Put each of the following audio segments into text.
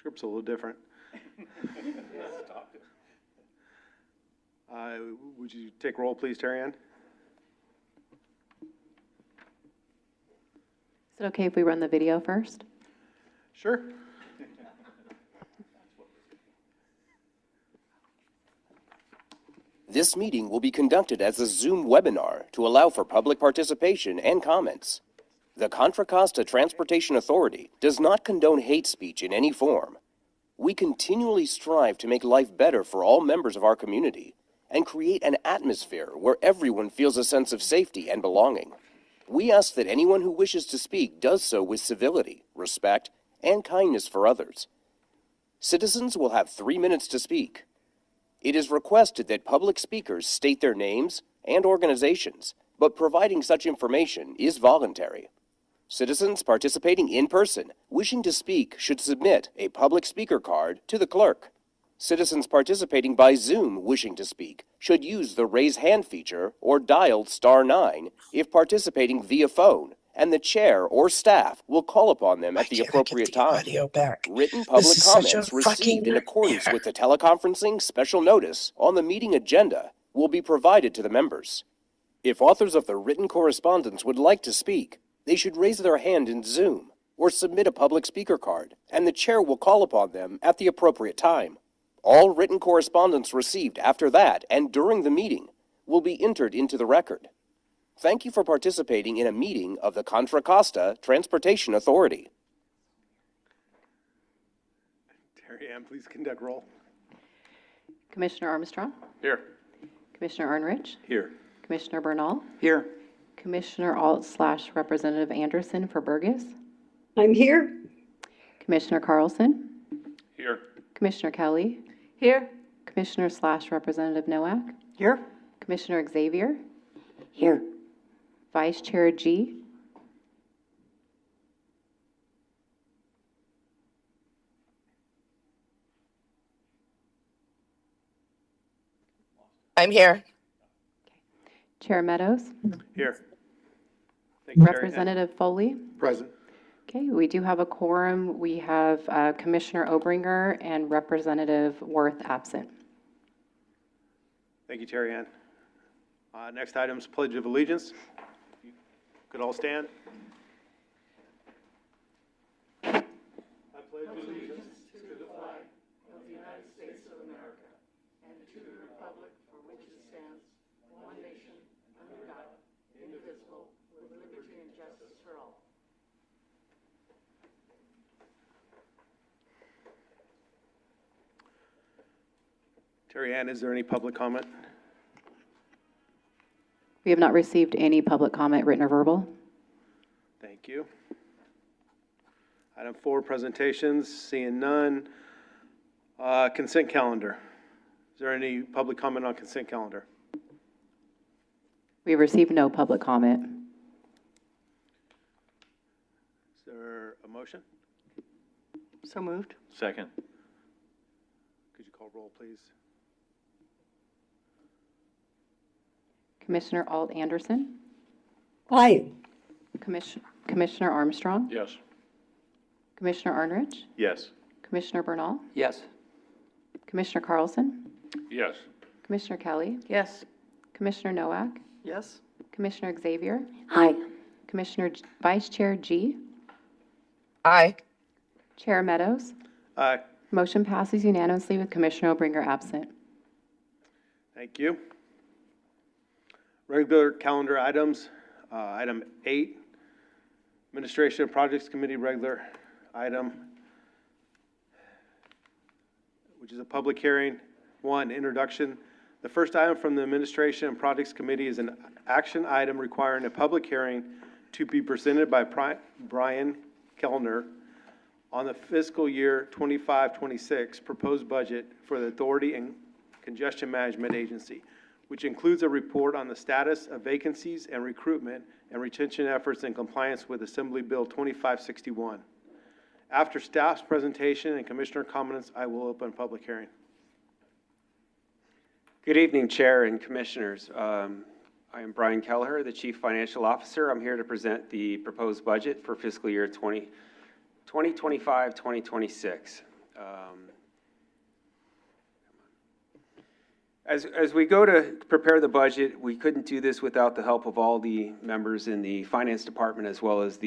Script's a little different. Would you take roll, please, Terry Ann? Is it okay if we run the video first? Sure. This meeting will be conducted as a Zoom webinar to allow for public participation and comments. The Contra Costa Transportation Authority does not condone hate speech in any form. We continually strive to make life better for all members of our community and create an atmosphere where everyone feels a sense of safety and belonging. We ask that anyone who wishes to speak does so with civility, respect, and kindness for others. Citizens will have 3 minutes to speak. It is requested that public speakers state their names and organizations, but providing such information is voluntary. Citizens participating in person wishing to speak should submit a public speaker card to the clerk. Citizens participating by Zoom wishing to speak should use the raise hand feature or dial *9 if participating via phone, and the chair or staff will call upon them at the appropriate time. Written public comments received in accordance with the teleconferencing special notice on the meeting agenda will be provided to the members. If authors of the written correspondence would like to speak, they should raise their hand in Zoom or submit a public speaker card, and the chair will call upon them at the appropriate time. All written correspondence received after that and during the meeting will be entered into the record. Thank you for participating in a meeting of the Contra Costa Transportation Authority. Terry Ann, please conduct roll. Commissioner Armstrong? Here. Commissioner Arnrich? Here. Commissioner Bernal? Here. Commissioner Alt/Representative Anderson for Burgess? I'm here. Commissioner Carlson? Here. Commissioner Kelly? Here. Commissioner/Representative Nowak? Here. Commissioner Xavier? Here. Vice Chair G? I'm here. Chair Meadows? Here. Thank you, Terry Ann. Representative Foley? Present. Okay, we do have a quorum. We have Commissioner Obringer and Representative Worth absent. Thank you, Terry Ann. Next item is Pledge of Allegiance. If you could all stand. I pledge allegiance to the flag of the United States of America and to the republic for which it stands, one nation, under God, indivisible, with liberty and justice for all. Terry Ann, is there any public comment? We have not received any public comment, written or verbal. Thank you. Item 4, presentations, seeing none. Consent calendar. Is there any public comment on consent calendar? We have received no public comment. Is there a motion? So moved. Second. Could you call roll, please? Commissioner Alt Anderson? Aye. Commissioner Armstrong? Yes. Commissioner Arnrich? Yes. Commissioner Bernal? Yes. Commissioner Carlson? Yes. Commissioner Kelly? Yes. Commissioner Nowak? Yes. Commissioner Xavier? Aye. Vice Chair G? Aye. Chair Meadows? Aye. Motion passes unanimously with Commissioner Obringer absent. Thank you. Regular calendar items. Item 8, Administration and Projects Committee regular item, which is a public hearing. 1, introduction. The first item from the Administration and Projects Committee is an action item requiring a public hearing to be presented by Brian Kellner on the fiscal year 25-26 proposed budget for the Authority and Congestion Management Agency, which includes a report on the status of vacancies and recruitment and retention efforts in compliance with Assembly Bill 2561. After staff's presentation and commissioner comments, I will open public hearing. Good evening, Chair and Commissioners. I am Brian Kelleher, the Chief Financial Officer. I'm here to present the proposed budget for fiscal year 2025-2026. As we go to prepare the budget, we couldn't do this without the help of all the members in the finance department as well as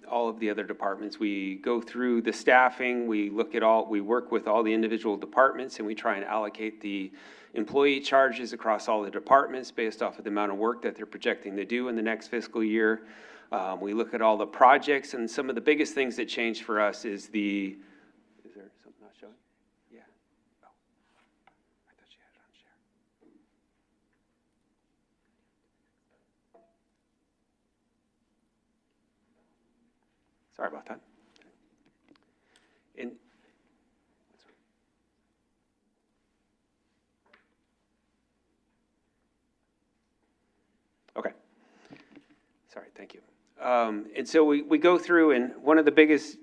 all of the other departments. We go through the staffing, we work with all the individual departments, and we try and allocate the employee charges across all the departments based off of the amount of work that they're projecting to do in the next fiscal year. We look at all the projects, and some of the biggest things that change for us is is there something not showing? Yeah. Oh, I thought you had it on share. Sorry about that. And okay. Sorry, thank you. And so we go through, and one of the biggest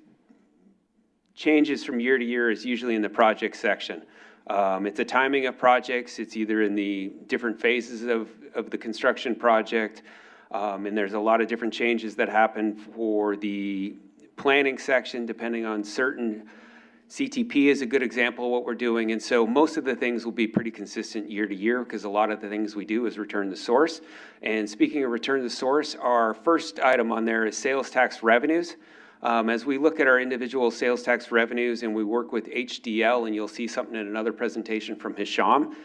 changes from year to year is usually in the project section. It's the timing of projects. It's either in the different phases of the construction project, and there's a lot of different changes that happen for the planning section, depending on certain. CTP is a good example of what we're doing, and so most of the things will be pretty consistent year to year because a lot of the things we do is return to source. And speaking of return to source, our first item on there is sales tax revenues. As we look at our individual sales tax revenues and we work with HDL, and you'll see something in another presentation from Hisham,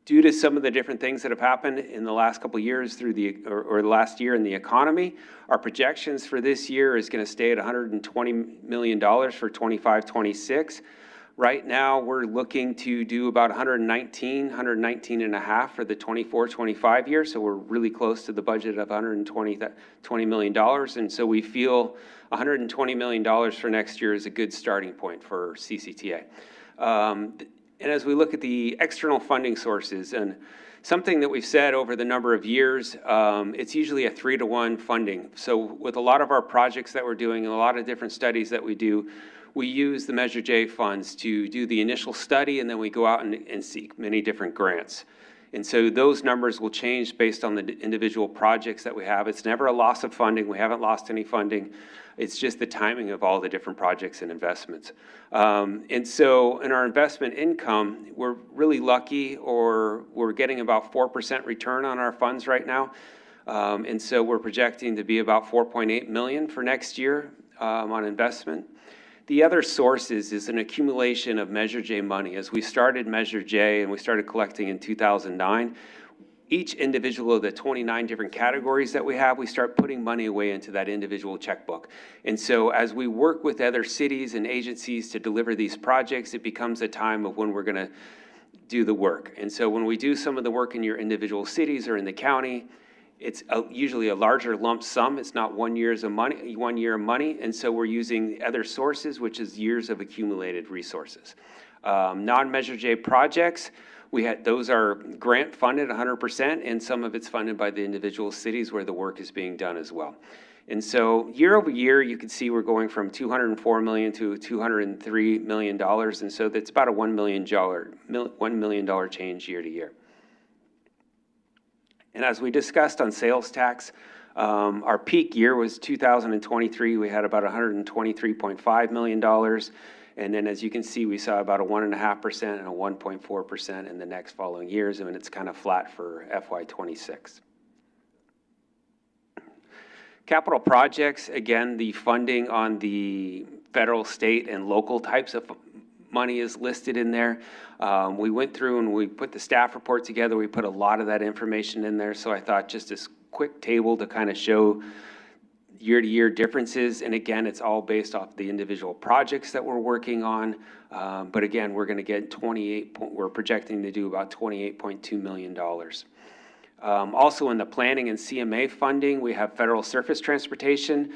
due to some of the different things that have happened in the last couple of years or the last year in the economy, our projections for this year is going to stay at $120 million for 25-26. Right now, we're looking to do about 119 and a half for the 24-25 year. So we're really close to the budget of $120 million. And so we feel $120 million for next year is a good starting point for CCTA. And as we look at the external funding sources, and something that we've said over the number of years, it's usually a 3-to-1 funding. So with a lot of our projects that we're doing and a lot of different studies that we do, we use the Measure J funds to do the initial study, and then we go out and seek many different grants. And so those numbers will change based on the individual projects that we have. It's never a loss of funding. We haven't lost any funding. It's just the timing of all the different projects and investments. And so in our investment income, we're really lucky, or we're getting about 4% return on our funds right now. And so we're projecting to be about $4.8 million for next year on investment. The other sources is an accumulation of Measure J money. As we started Measure J and we started collecting in 2009, each individual of the 29 different categories that we have, we start putting money away into that individual checkbook. And so as we work with other cities and agencies to deliver these projects, it becomes a time of when we're going to do the work. And so when we do some of the work in your individual cities or in the county, it's usually a larger lump sum. It's not 1 year of money. And so we're using other sources, which is years of accumulated resources. Non-Measure J projects, those are grant funded 100%, and some of it's funded by the individual cities where the work is being done as well. And so year over year, you can see we're going from $204 million to $203 million. And so that's about a $1 million change year to year. And as we discussed on sales tax, our peak year was 2023. We had about $123.5 million. And then as you can see, we saw about a 1.5% and a 1.4% in the next following years, and it's kind of flat for FY26. Capital projects, again, the funding on the federal, state, and local types of money is listed in there. We went through and we put the staff report together. We put a lot of that information in there. So I thought just this quick table to kind of show year-to-year differences. And again, it's all based off the individual projects that we're working on. But again, we're going to get we're projecting to do about $28.2 million. Also in the planning and CMA funding, we have federal surface transportation.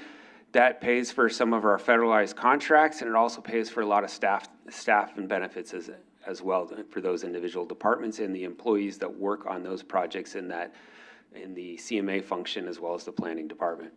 That pays for some of our federalized contracts, and it also pays for a lot of staff and benefits as well for those individual departments and the employees that work on those projects in the CMA function as well as the planning department.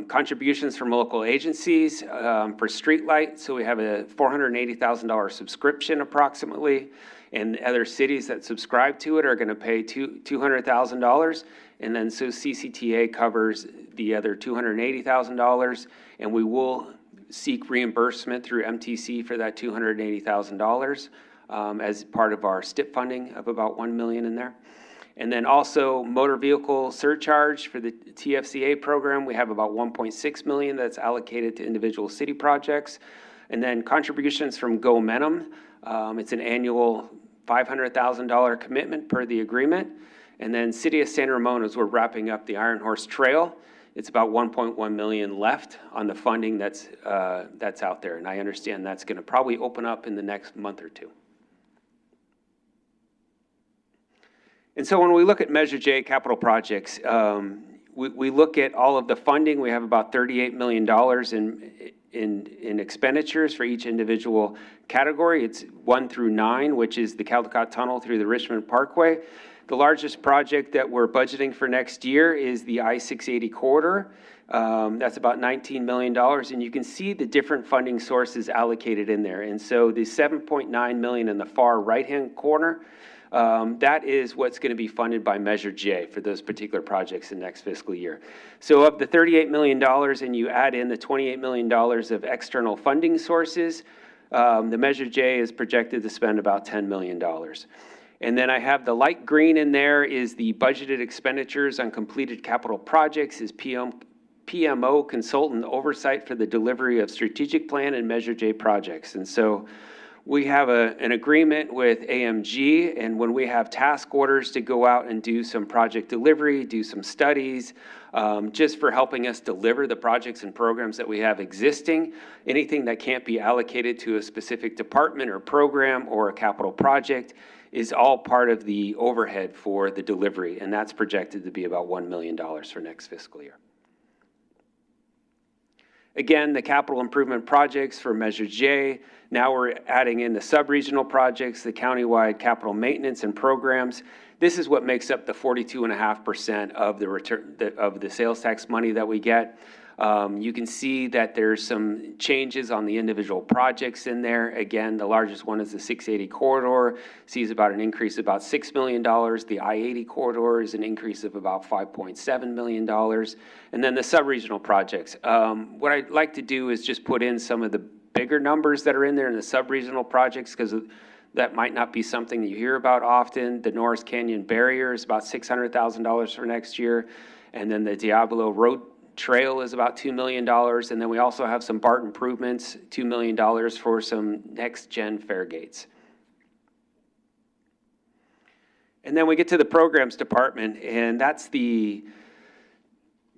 Contributions from local agencies for streetlight. So we have a $480,000 subscription approximately, and other cities that subscribe to it are going to pay $200,000. And then so CCTA covers the other $280,000, and we will seek reimbursement through MTC for that $280,000 as part of our STIP funding of about $1 million in there. And then also motor vehicle surcharge for the TFCA program, we have about $1.6 million that's allocated to individual city projects. And then contributions from GoMentum, it's an annual $500,000 commitment per the agreement. And then City of San Ramon, as we're wrapping up the Iron Horse Trail, it's about $1.1 million left on the funding that's out there. And I understand that's going to probably open up in the next month or two. And so when we look at Measure J capital projects, we look at all of the funding. We have about $38 million in expenditures for each individual category. It's 1 through 9, which is the Caldecott Tunnel through the Richmond Parkway. The largest project that we're budgeting for next year is the I-680 corridor. That's about $19 million, and you can see the different funding sources allocated in there. And so the $7.9 million in the far right-hand corner, that is what's going to be funded by Measure J for those particular projects in next fiscal year. So of the $38 million, and you add in the $28 million of external funding sources, the Measure J is projected to spend about $10 million. And then I have the light green in there is the budgeted expenditures on completed capital projects, is PMO consultant oversight for the delivery of strategic plan and Measure J projects. And so we have an agreement with AMG, and when we have task orders to go out and do some project delivery, do some studies, just for helping us deliver the projects and programs that we have existing, anything that can't be allocated to a specific department or program or a capital project is all part of the overhead for the delivery, and that's projected to be about $1 million for next fiscal year. Again, the capital improvement projects for Measure J. Now we're adding in the sub-regional projects, the countywide capital maintenance and programs. This is what makes up the 42.5% of the return of the sales tax money that we get. You can see that there's some changes on the individual projects in there. Again, the largest one is the 680 corridor, sees about an increase of about $6 million. The I-80 corridor is an increase of about $5.7 million. And then the sub-regional projects. What I'd like to do is just put in some of the bigger numbers that are in there in the sub-regional projects, because that might not be something that you hear about often. The Norris Canyon Barrier is about $600,000 for next year. And then the Diablo Road Trail is about $2 million, and then we also have some BART improvements, $2 million for some next-gen fare gates. And then we get to the programs department, and that's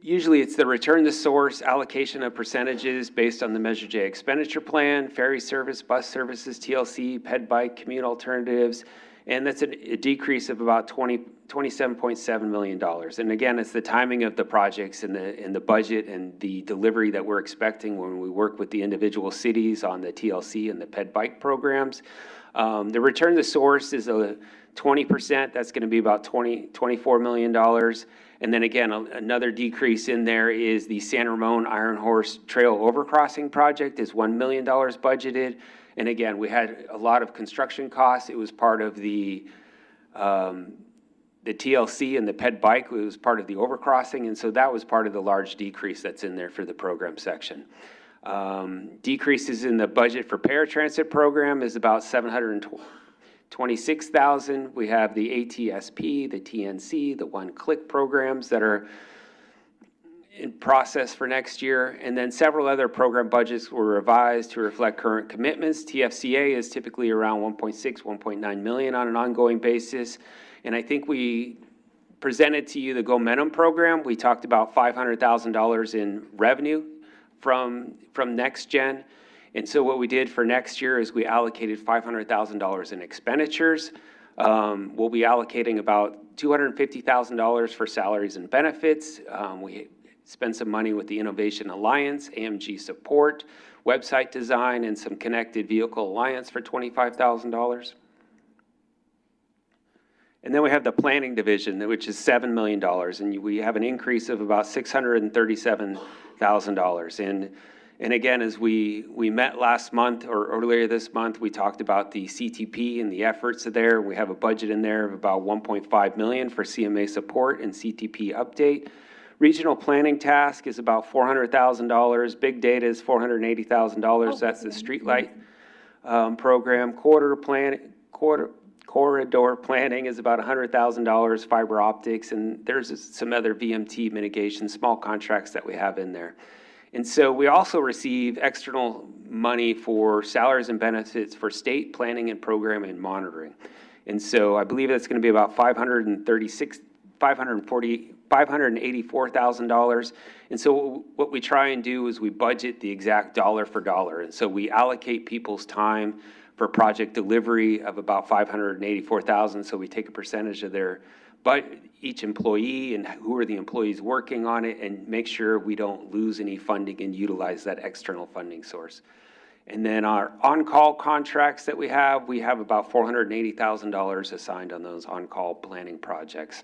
usually it's the return to source allocation of percentages based on the Measure J expenditure plan, ferry service, bus services, TLC, ped bike, commute alternatives, and that's a decrease of about $27.7 million. And again, it's the timing of the projects and the budget and the delivery that we're expecting when we work with the individual cities on the TLC and the ped bike programs. The return to source is a 20%. That's going to be about $24 million. And then again, another decrease in there is the San Ramon Iron Horse Trail Overcrossing project is $1 million budgeted. And again, we had a lot of construction costs. It was part of the TLC and the ped bike. It was part of the overcrossing, and so that was part of the large decrease that's in there for the program section. Decreases in the budget for paratransit program is about $726,000. We have the ATSP, the TNC, the one-click programs that are in process for next year, and then several other program budgets were revised to reflect current commitments. TFCA is typically around 1.9 million on an ongoing basis, and I think we presented to you the GoMentum program. We talked about $500,000 in revenue from NextGen, and so what we did for next year is we allocated $500,000 in expenditures. We'll be allocating about $250,000 for salaries and benefits. We spend some money with the Innovation Alliance, AMG support, website design, and some connected vehicle alliance for $25,000. And then we have the planning division, which is $7 million, and we have an increase of about $637,000. And again, as we met last month or earlier this month, we talked about the CTP and the efforts there. We have a budget in there of about $1.5 million for CMA support and CTP update. Regional planning task is about $400,000. Big data is $480,000. That's the streetlight program. Corridor planning is about $100,000, fiber optics, and there's some other VMT mitigation, small contracts that we have in there. And so we also receive external money for salaries and benefits for state planning and program and monitoring. And so I believe that's going to be about $584,000. And so what we try and do is we budget the exact dollar for dollar. And so we allocate people's time for project delivery of about $584,000. So we take a percentage of their, but each employee and who are the employees working on it, and make sure we don't lose any funding and utilize that external funding source. And then our on-call contracts that we have about $480,000 assigned on those on-call planning projects.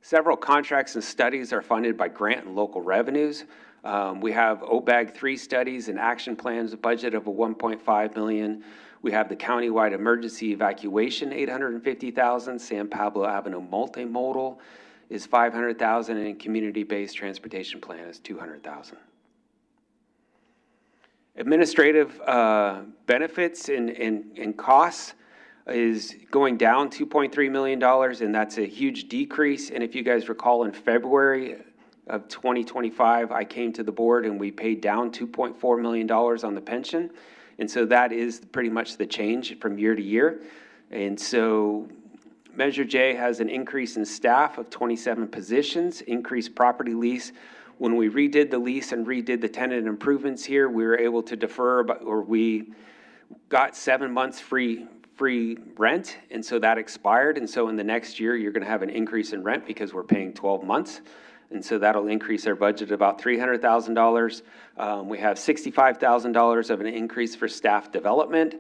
Several contracts and studies are funded by grant and local revenues. We have OBAG 3 studies and action plans, a budget of $1.5 million. We have the countywide emergency evacuation, $850,000. San Pablo Avenue multimodal is $500,000, and community-based transportation plan is $200,000. Administrative benefits and costs is going down $2.3 million, and that's a huge decrease. And if you guys recall, in February of 2025, I came to the board and we paid down $2.4 million on the pension. And so that is pretty much the change from year to year. And so Measure J has an increase in staff of 27 positions, increased property lease. When we redid the lease and redid the tenant improvements here, we were able to defer, or we got 7 months free rent, and so that expired. And so in the next year, you're going to have an increase in rent because we're paying 12 months. And so that'll increase our budget about $300,000. We have $65,000 of an increase for staff development.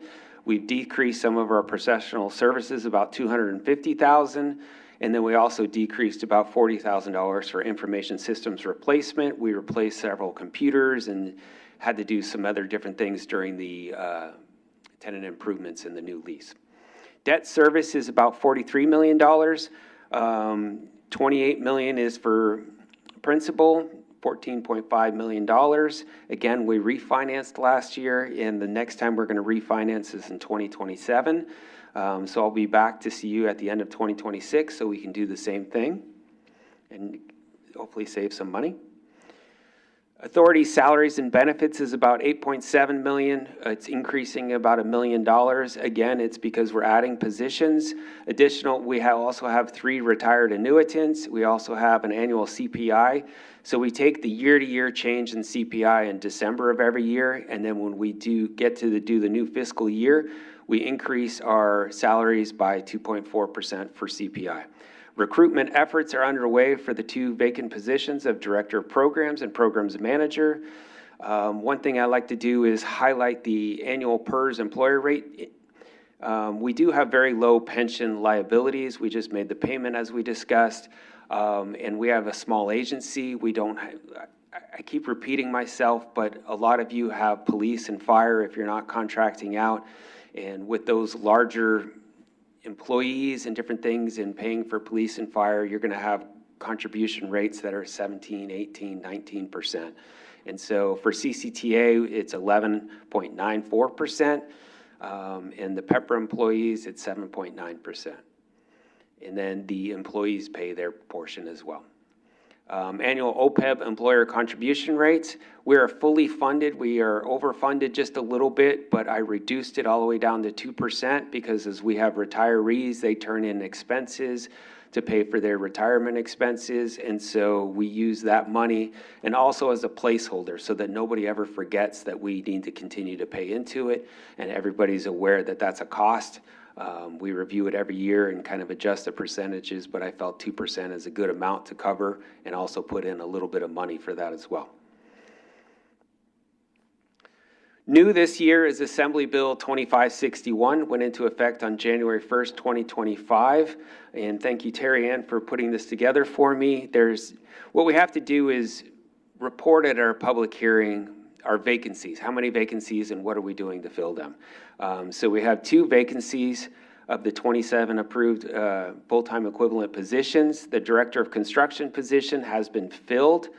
We've decreased some of our professional services, about $250,000. And then we also decreased about $40,000 for information systems replacement. We replaced several computers and had to do some other different things during the tenant improvements in the new lease. Debt service is about $43 million. $28 million is for principal, $14.5 million. Again, we refinanced last year, and the next time we're going to refinance is in 2027. So I'll be back to see you at the end of 2026 so we can do the same thing and hopefully save some money. Authority salaries and benefits is about $8.7 million. It's increasing about $1 million. Again, it's because we're adding positions. We also have 3 retired annuitants. We also have an annual CPI. So we take the year-to-year change in CPI in December of every year, and then when we do the new fiscal year, we increase our salaries by 2.4% for CPI. Recruitment efforts are underway for the 2 vacant positions of Director of Programs and Programs Manager. One thing I like to do is highlight the annual PERS employer rate. We do have very low pension liabilities. We just made the payment as we discussed, and we have a small agency. I keep repeating myself, but a lot of you have police and fire if you're not contracting out. And with those larger employees and different things and paying for police and fire, you're going to have contribution rates that are 17, 18, 19%. And so for CCTA, it's 11.94%. And the PEPRA employees, it's 7.9%. And then the employees pay their portion as well. Annual OPEB employer contribution rates. We are fully funded. We are overfunded just a little bit, but I reduced it all the way down to 2% because as we have retirees, they turn in expenses to pay for their retirement expenses. And so we use that money and also as a placeholder so that nobody ever forgets that we need to continue to pay into it and everybody's aware that that's a cost. We review it every year and kind of adjust the percentages, but I felt 2% is a good amount to cover and also put in a little bit of money for that as well. New this year is Assembly Bill 2561, went into effect on January 1st, 2025. And thank you, Terry Ann, for putting this together for me. What we have to do is report at our public hearing our vacancies. How many vacancies and what are we doing to fill them? So we have 2 vacancies of the 27 approved full-time equivalent positions. The Director of Construction position has been filled.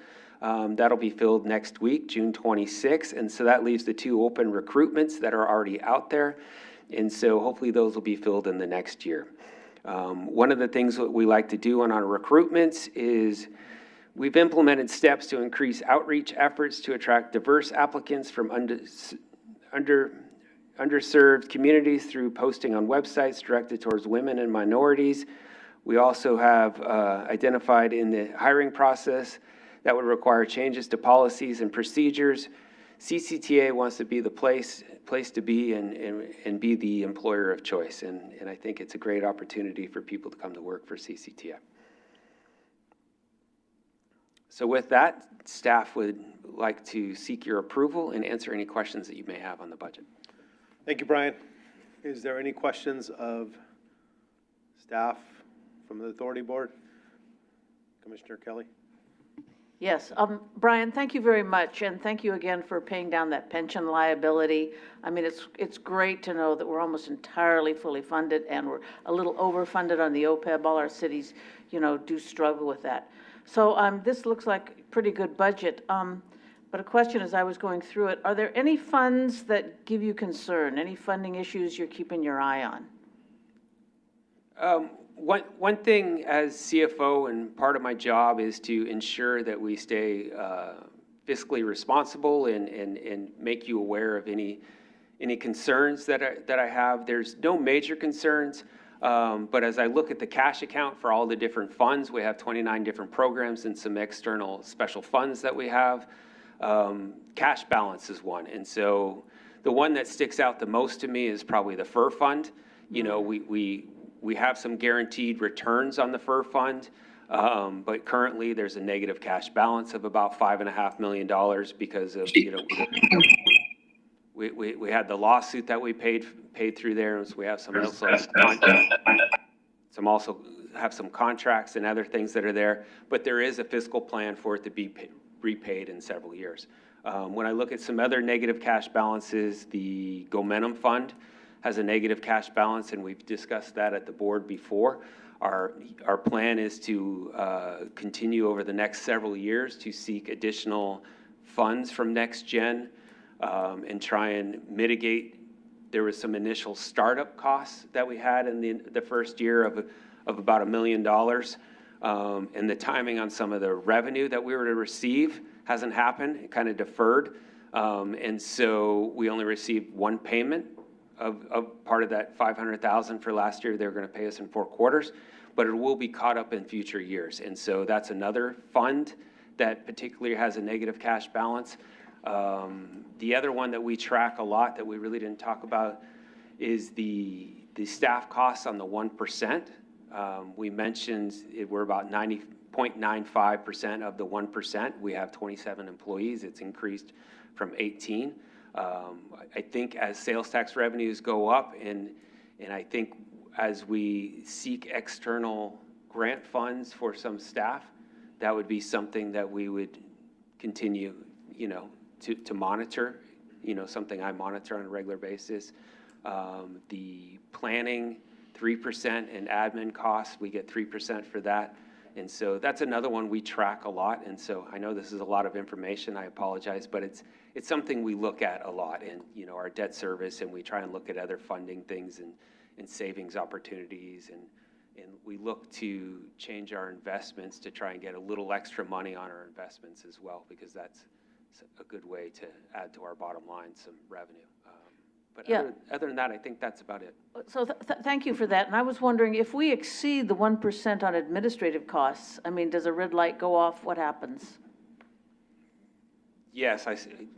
That'll be filled next week, June 26th, and so that leaves the 2 open recruitments that are already out there, and so hopefully those will be filled in the next year. One of the things that we like to do on our recruitments is we've implemented steps to increase outreach efforts to attract diverse applicants from underserved communities through posting on websites directed towards women and minorities. We also have identified in the hiring process that would require changes to policies and procedures. CCTA wants to be the place to be and be the employer of choice. And I think it's a great opportunity for people to come to work for CCTA. So with that, staff would like to seek your approval and answer any questions that you may have on the budget. Thank you, Brian. Is there any questions of staff from the authority board? Commissioner Kelly? Yes, Brian, thank you very much, and thank you again for paying down that pension liability. I mean, it's great to know that we're almost entirely fully funded, and we're a little overfunded on the OPEB. All our cities, do struggle with that. So this looks like a pretty good budget. But a question as I was going through it, are there any funds that give you concern, any funding issues you're keeping your eye on? One thing as CFO, and part of my job is to ensure that we stay fiscally responsible and make you aware of any concerns that I have. There's no major concerns, but as I look at the cash account for all the different funds, we have 29 different programs and some external special funds that we have. Cash balance is one, and so the one that sticks out the most to me is probably the FER fund. We have some guaranteed returns on the FER fund, but currently there's a negative cash balance of about $5.5 million because of, we had the lawsuit that we paid through there, and so we have some also have some contracts and other things that are there, but there is a fiscal plan for it to be repaid in several years. When I look at some other negative cash balances, the Momentum Fund has a negative cash balance, and we've discussed that at the board before. Our plan is to continue over the next several years to seek additional funds from NextGen and try and mitigate. There was some initial startup costs that we had in the first year of about $1 million. And the timing on some of the revenue that we were to receive hasn't happened, it kind of deferred. And so we only received one payment of part of that $500,000 for last year. They were going to pay us in 4 quarters, but it will be caught up in future years. And so that's another fund that particularly has a negative cash balance. The other one that we track a lot that we really didn't talk about is the staff costs on the 1%. We mentioned we're about 90.95% of the 1%. We have 27 employees. It's increased from 18. I think as sales tax revenues go up, and I think as we seek external grant funds for some staff, that would be something that we would continue, to monitor, something I monitor on a regular basis. The planning, 3%, and admin costs, we get 3% for that. And so that's another one we track a lot. And so I know this is a lot of information, I apologize, but it's something we look at a lot in, our debt service, and we try and look at other funding things and savings opportunities. And we look to change our investments to try and get a little extra money on our investments as well, because that's a good way to add to our bottom line some revenue. But Yeah. other than that, I think that's about it. So thank you for that. And I was wondering, if we exceed the 1% on administrative costs, I mean, does a red light go off? What happens? Yes, I think.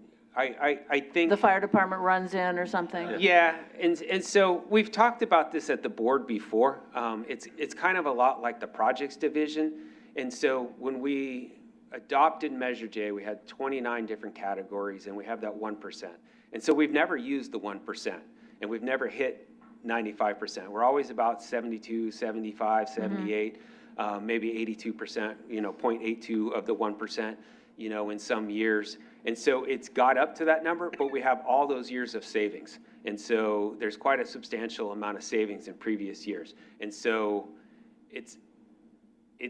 The fire department runs in or something? Yeah, and so we've talked about this at the board before. It's kind of a lot like the projects division. And so when we adopted Measure J, we had 29 different categories, and we have that 1%. And so we've never used the 1%, and we've never hit 95%. We're always about 72, 75, 78, maybe 82%, 0.82 of the 1%, in some years. And so it's got up to that number, but we have all those years of savings. And so there's quite a substantial amount of savings in previous years. And so it's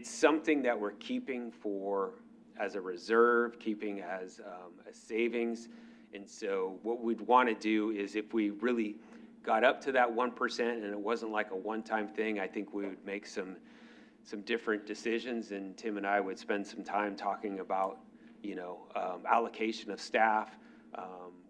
something that we're keeping as a reserve, keeping as a savings. And so what we'd want to do is if we really got up to that 1% and it wasn't like a one-time thing, I think we would make some different decisions, and Tim and I would spend some time talking about, allocation of staff.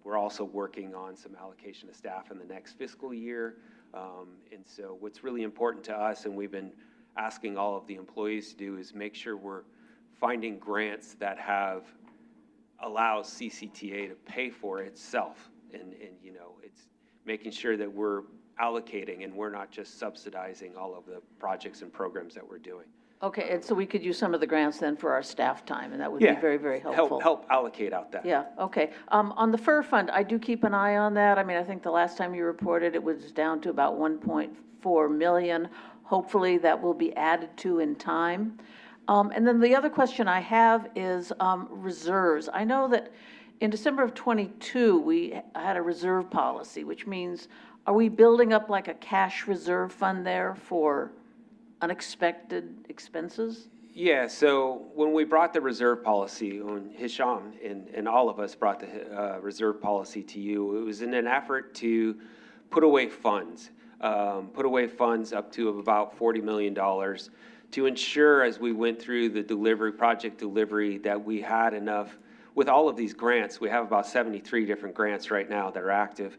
We're also working on some allocation of staff in the next fiscal year. And so what's really important to us, and we've been asking all of the employees to do, is make sure we're finding grants that allows CCTA to pay for itself. And it's making sure that we're allocating and we're not just subsidizing all of the projects and programs that we're doing. Okay, and so we could use some of the grants then for our staff time, and that would be very, very helpful. Help allocate out that. Yeah, okay. On the FER fund, I do keep an eye on that. I mean, I think the last time you reported, it was down to about 1.4 million. Hopefully, that will be added to in time. And then the other question I have is reserves. I know that in December of '22, we had a reserve policy, which means, are we building up like a cash reserve fund there for unexpected expenses? Yeah, so when we brought the reserve policy, when Hisham and all of us brought the reserve policy to you, it was in an effort to put away funds up to about $40 million to ensure, as we went through the project delivery, that we had enough. With all of these grants, we have about 73 different grants right now that are active,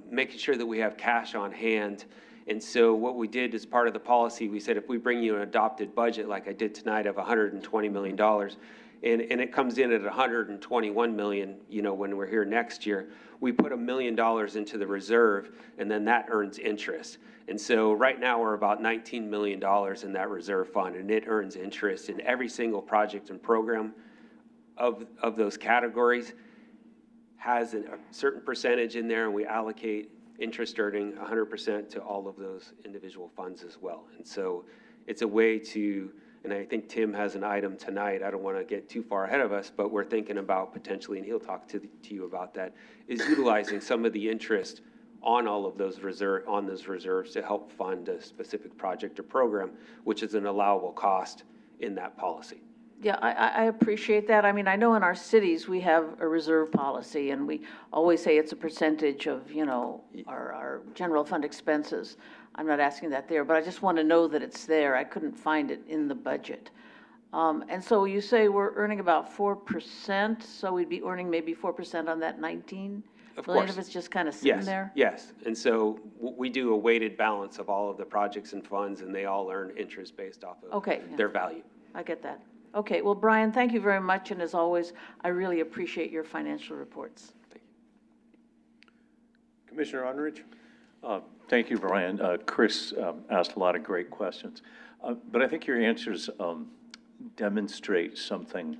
making sure that we have cash on hand. And so what we did as part of the policy, we said, if we bring you an adopted budget like I did tonight of $120 million, and it comes in at $121 million, when we're here next year, we put $1 million into the reserve, and then that earns interest. And so right now we're about $19 million in that reserve fund, and it earns interest in every single project and program of those categories has a certain percentage in there, and we allocate interest earning 100% to all of those individual funds as well. And so it's a way to, and I think Tim has an item tonight, I don't want to get too far ahead of us, but we're thinking about potentially, and he'll talk to you about that, is utilizing some of the interest on all of those reserves to help fund a specific project or program, which is an allowable cost in that policy. Yeah, I appreciate that. I mean, I know in our cities, we have a reserve policy, and we always say it's a percentage of, our general fund expenses. I'm not asking that there, but I just want to know that it's there. I couldn't find it in the budget. And so you say we're earning about 4%, so we'd be earning maybe 4% on that 19 million if it's just kind of sitting there? Yes, and so we do a weighted balance of all of the projects and funds, and they all earn interest based off of their value. I get that. Okay, well, Brian, thank you very much, and as always, I really appreciate your financial reports. Thank you. Commissioner Arnerich? Thank you, Brian. Chris asked a lot of great questions, but I think your answers demonstrate something,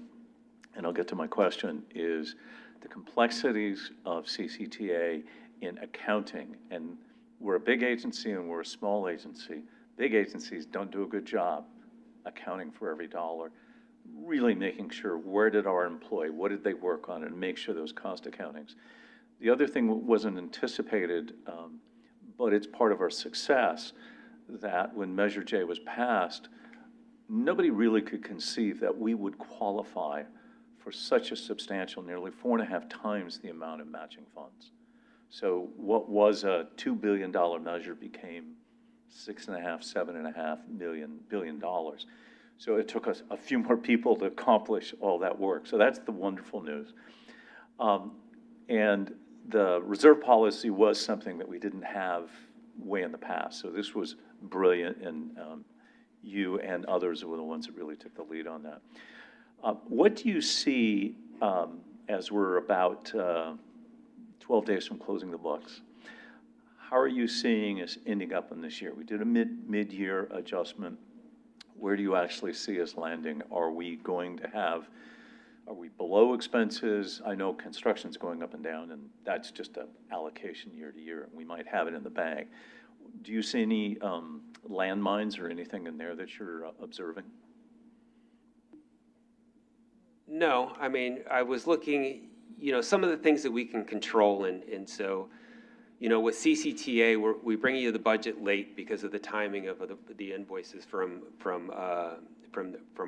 and I'll get to my question, is the complexities of CCTA in accounting. And we're a big agency and we're a small agency. Big agencies don't do a good job accounting for every dollar, really making sure where did our employee, what did they work on, and make sure those cost accountings. The other thing wasn't anticipated, but it's part of our success, that when Measure J was passed, nobody really could conceive that we would qualify for such a substantial, nearly 4.5 times the amount of matching funds. So what was a $2 billion measure became $6.5, $7.5 billion. So it took us a few more people to accomplish all that work. So that's the wonderful news. And the reserve policy was something that we didn't have way in the past. So this was brilliant, and you and others were the ones that really took the lead on that. What do you see as we're about 12 days from closing the books? How are you seeing us ending up in this year? We did a mid-year adjustment. Where do you actually see us landing? Are we below expenses? I know construction's going up and down, and that's just an allocation year to year. We might have it in the bag. Do you see any landmines or anything in there that you're observing? No, I mean, I was looking, some of the things that we can control, and so, You know, with CCTA, we bring you the budget late because of the timing of the invoices from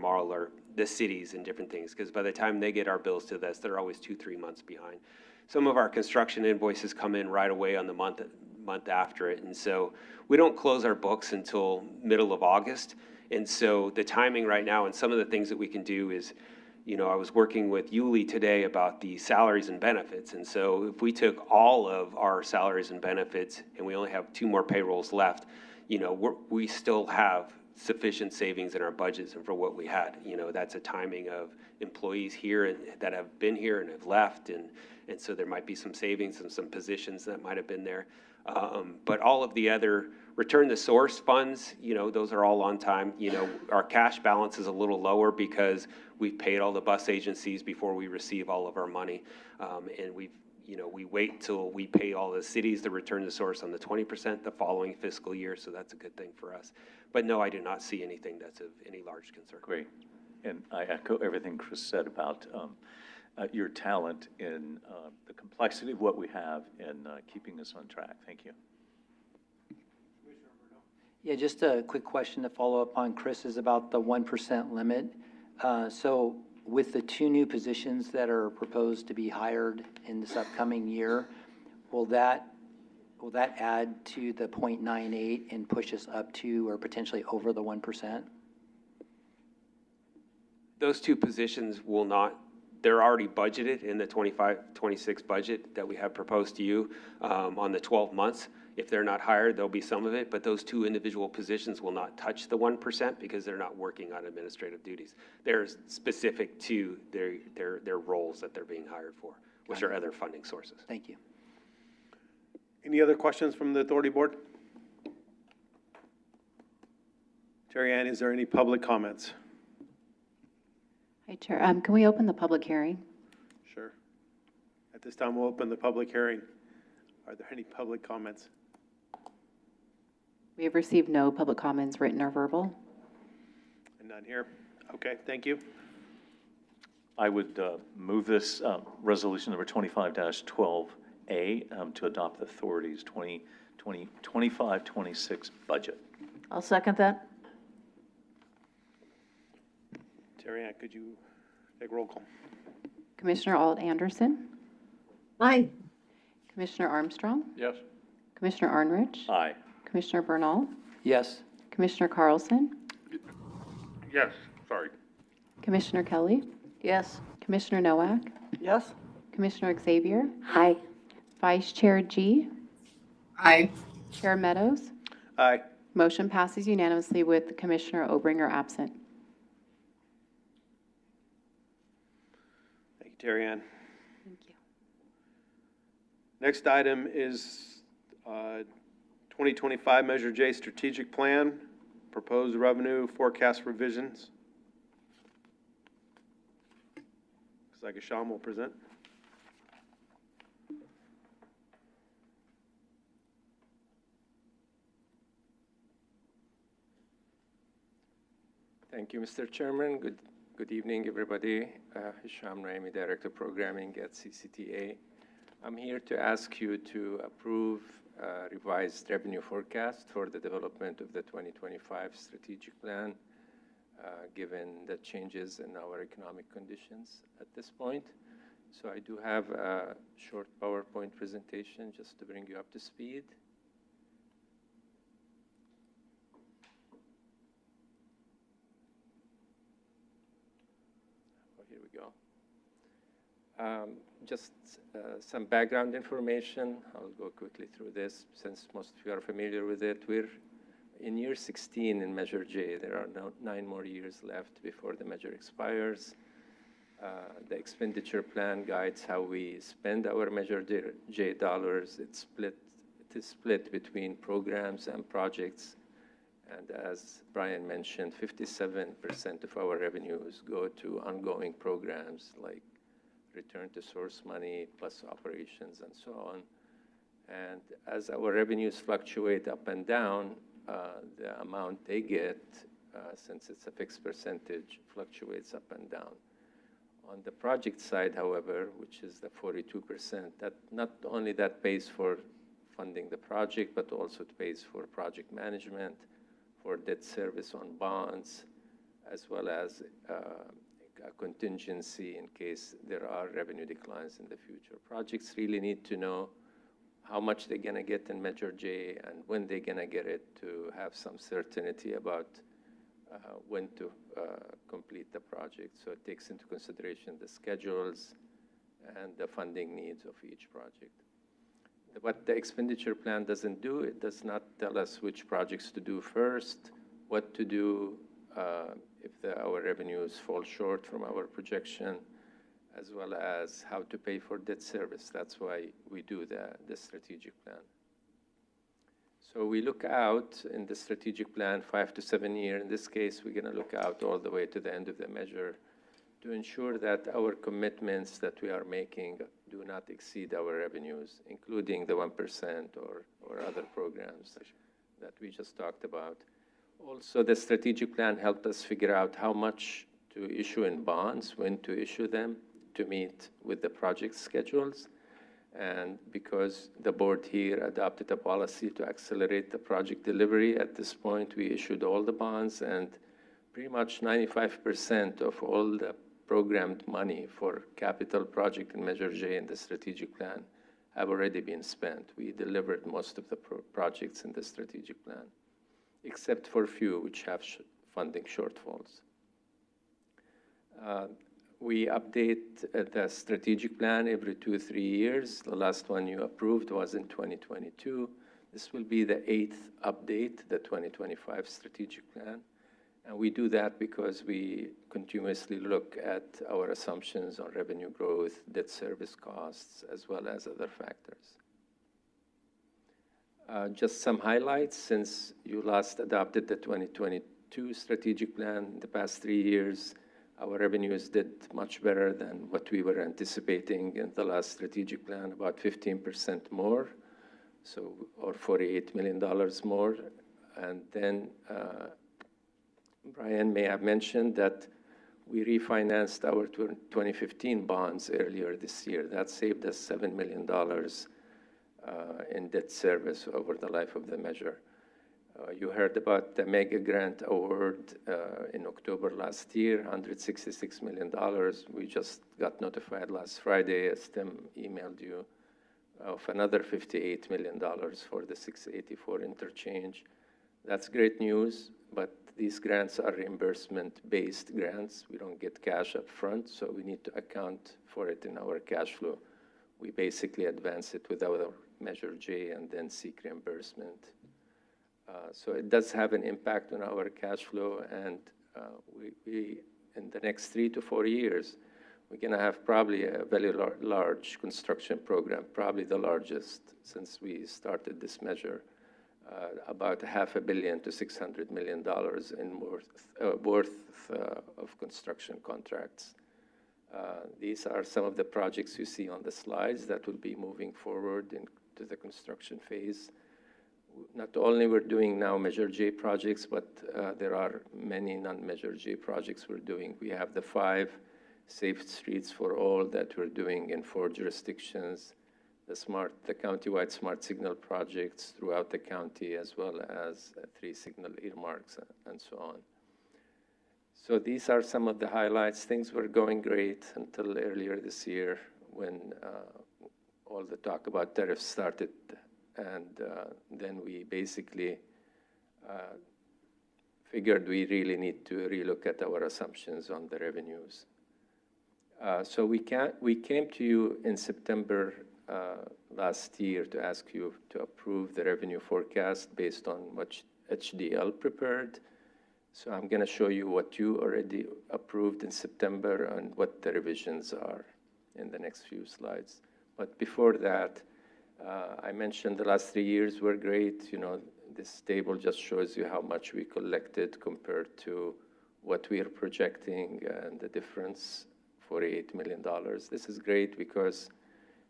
all the cities and different things. Because by the time they get our bills to us, they're always 2-3 months behind. Some of our construction invoices come in right away on the month after it. And so we don't close our books until middle of August. And so the timing right now, and some of the things that we can do is, you know, I was working with Yuli today about the salaries and benefits. And so if we took all of our salaries and benefits and we only have 2 more payrolls left, you know, we still have sufficient savings in our budgets and for what we had. You know, that's a timing of employees here that have been here and have left. And so there might be some savings and some positions that might have been there. But all of the other return to source funds, you know, those are all on time. You know, our cash balance is a little lower because we've paid all the bus agencies before we receive all of our money. And we wait till we pay all the cities the return to source on the 20% the following fiscal year. So that's a good thing for us. But no, I do not see anything that's of any large concern. Great. And I echo everything Chris said about your talent in the complexity of what we have and keeping us on track. Thank you. Yeah, just a quick question to follow up on Chris's about the 1% limit. So with the 2 new positions that are proposed to be hired in this upcoming year, will that add to the 0.98 and push us up to or potentially over the 1%? Those 2 positions will not, they're already budgeted in the 25-26 budget that we have proposed to you on the 12 months. If they're not hired, there'll be some of it, but those 2 individual positions will not touch the 1% because they're not working on administrative duties. They're specific to their roles that they're being hired for, which are other funding sources. Thank you. Any other questions from the authority board? Terry Ann, is there any public comments? Hi, Chair. Can we open the public hearing? Sure. At this time, we'll open the public hearing. Are there any public comments? We have received no public comments, written or verbal. And none here. Okay, thank you. I would move this resolution number 25-12A to adopt the authority's 25-26 budget. I'll second that. Terry Ann, could you take roll call? Commissioner Alt Anderson, Aye. Commissioner Armstrong, Yes. Commissioner Arnrich, Aye. Commissioner Bernal, Yes. Commissioner Carlson, Yes, sorry. Commissioner Kelly, Yes. Commissioner Nowak, Yes. Commissioner Xavier, Aye. Vice Chair G, Aye. Chair Meadows. Aye. Motion passes unanimously with Commissioner Obringer absent. Thank you, Terry Ann. Thank you. Next item is 2025 Measure J Strategic Plan, Proposed Revenue Forecast Revisions. Looks like Asham will present. Thank you, Mr. Chairman. Good evening, everybody. Hisham Raimi, Director of Programming at CCTA. I'm here to ask you to approve revised revenue forecast for the development of the 2025 strategic plan, given the changes in our economic conditions at this point. So I do have a short PowerPoint presentation just to bring you up to speed. Here we go. Just some background information. I'll go quickly through this since most of you are familiar with it. We're in year 16 in Measure J. There are 9 more years left before the measure expires. The expenditure plan guides how we spend our Measure J dollars. It is split between programs and projects. And as Brian mentioned, 57% of our revenues go to ongoing programs like return to source money plus operations and so on. And as our revenues fluctuate up and down, the amount they get, since it's a fixed percentage, fluctuates up and down. On the project side, however, which is the 42%, that not only that pays for funding the project, but also it pays for project management, for debt service on bonds, as well as a contingency in case there are revenue declines in the future. Projects really need to know how much they're going to get in Measure J and when they're going to get it to have some certainty about when to complete the project. So it takes into consideration the schedules and the funding needs of each project. What the expenditure plan doesn't do, it does not tell us which projects to do first, what to do if our revenues fall short from our projection, as well as how to pay for debt service. That's why we do the strategic plan. So we look out in the strategic plan 5 to 7 years. In this case, we're going to look out all the way to the end of the measure to ensure that our commitments that we are making do not exceed our revenues, including the 1% or other programs that we just talked about. Also, the strategic plan helped us figure out how much to issue in bonds, when to issue them to meet with the project schedules. And because the board here adopted a policy to accelerate the project delivery, at this point, we issued all the bonds, and pretty much 95% of all the programmed money for capital project in Measure J in the strategic plan have already been spent. We delivered most of the projects in the strategic plan, except for a few which have funding shortfalls. We update the strategic plan every 2 or 3 years. The last one you approved was in 2022. This will be the 8th update, the 2025 strategic plan. And we do that because we continuously look at our assumptions on revenue growth, debt service costs, as well as other factors. Just some highlights since you last adopted the 2022 strategic plan. In the past 3 years, our revenues did much better than what we were anticipating in the last strategic plan, about 15% more, so or $48 million more. And then Brian may have mentioned that we refinanced our 2015 bonds earlier this year. That saved us $7 million in debt service over the life of the measure. You heard about the mega grant award in October last year, $166 million. We just got notified last Friday, as Tim emailed you, of another $58 million for the 684 interchange. That's great news, but these grants are reimbursement-based grants. We don't get cash up front, so we need to account for it in our cash flow. We basically advance it with our Measure J and then seek reimbursement. So it does have an impact on our cash flow, and we in the next 3 to 4 years, we're going to have probably a very large construction program, probably the largest since we started this measure, about $500 million to $600 million in worth of construction contracts. These are some of the projects you see on the slides that will be moving forward into the construction phase. Not only we're doing now Measure J projects, but there are many non-Measure J projects we're doing. We have the 5 Safe Streets for All that we're doing in 4 jurisdictions, the county-wide smart signal projects throughout the county, as well as 3 signal earmarks and so on. So these are some of the highlights. Things were going great until earlier this year when all the talk about tariffs started. And then we basically figured we really need to relook at our assumptions on the revenues. So we came to you in September last year to ask you to approve the revenue forecast based on what HDL prepared. So I'm going to show you what you already approved in September and what the revisions are in the next few slides. But before that, I mentioned the last 3 years were great. You know, this table just shows you how much we collected compared to what we are projecting and the difference, $48 million. This is great because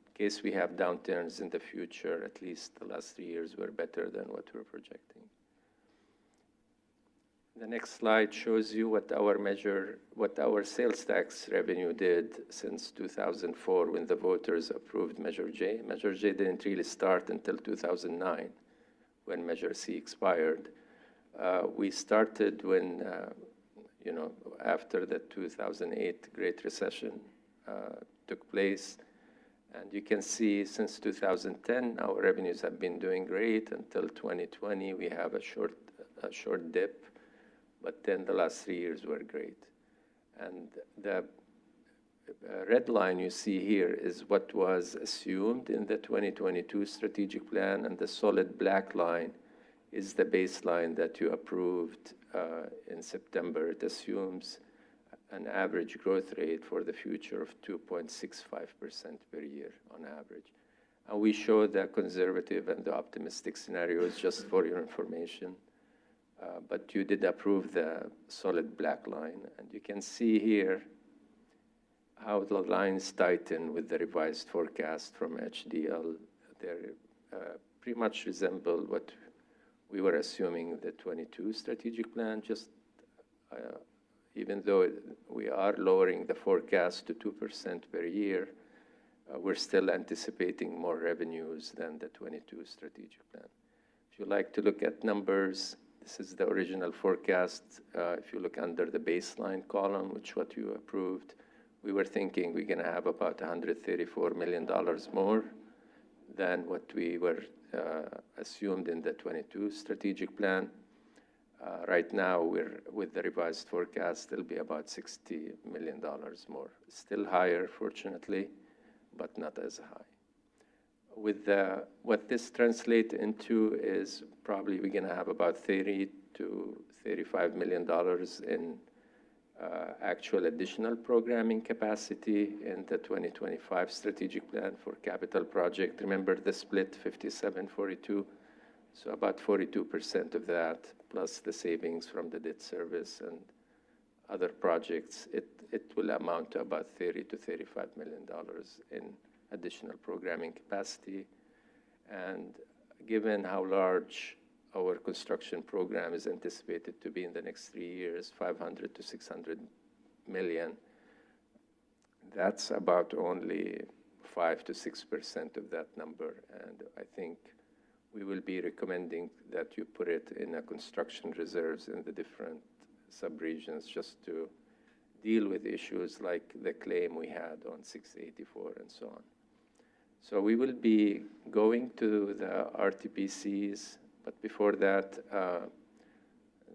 in case we have downturns in the future, at least the last 3 years were better than what we're projecting. The next slide shows you what our sales tax revenue did since 2004 when the voters approved Measure J. Measure J didn't really start until 2009 when Measure C expired. We started when, after the 2008 Great Recession took place. And you can see since 2010, our revenues have been doing great. Until 2020, we have a short dip. But then the last 3 years were great. And the red line you see here is what was assumed in the 2022 strategic plan, and the solid black line is the baseline that you approved in September. It assumes an average growth rate for the future of 2.65% per year on average. And we show the conservative and the optimistic scenarios just for your information. But you did approve the solid black line, and you can see here how the lines tighten with the revised forecast from HDL. They pretty much resemble what we were assuming in the 22 strategic plan, just even though we are lowering the forecast to 2% per year, we're still anticipating more revenues than the 22 strategic plan. If you like to look at numbers, this is the original forecast. If you look under the baseline column, which what you approved, we were thinking we're going to have about $134 million more than what we were assumed in the 22 strategic plan. Right now, with the revised forecast, it'll be about $60 million more. Still higher, fortunately, but not as high. With what this translates into is probably we're going to have about $30 to $35 million in actual additional programming capacity in the 2025 strategic plan for capital project. Remember the split 57-42, so about 42% of that plus the savings from the debt service and other projects, it will amount to about $30 to $35 million in additional programming capacity. And given how large our construction program is anticipated to be in the next 3 years, 500 to 600 million, that's about only 5 to 6% of that number. And I think we will be recommending that you put it in a construction reserves in the different sub-regions just to deal with issues like the claim we had on 684 and so on. So we will be going to the RTPCs, but before that,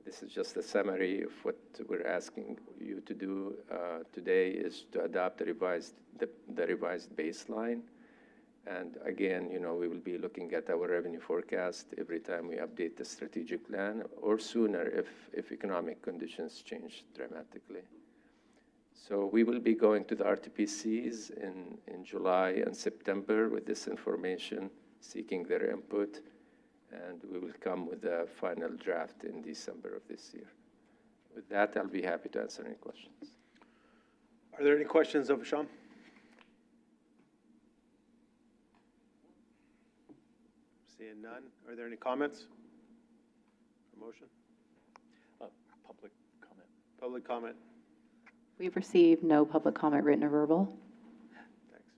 this is just a summary of what we're asking you to do today is to adopt the revised baseline. And again, we will be looking at our revenue forecast every time we update the strategic plan, or sooner if economic conditions change dramatically. So we will be going to the RTPCs in July and September with this information, seeking their input, and we will come with a final draft in December of this year. With that, I'll be happy to answer any questions. Are there any questions of Hisham? Seeing none. Are there any comments? Motion? Public comment. Public comment. We've received no public comment, written or verbal. Thanks.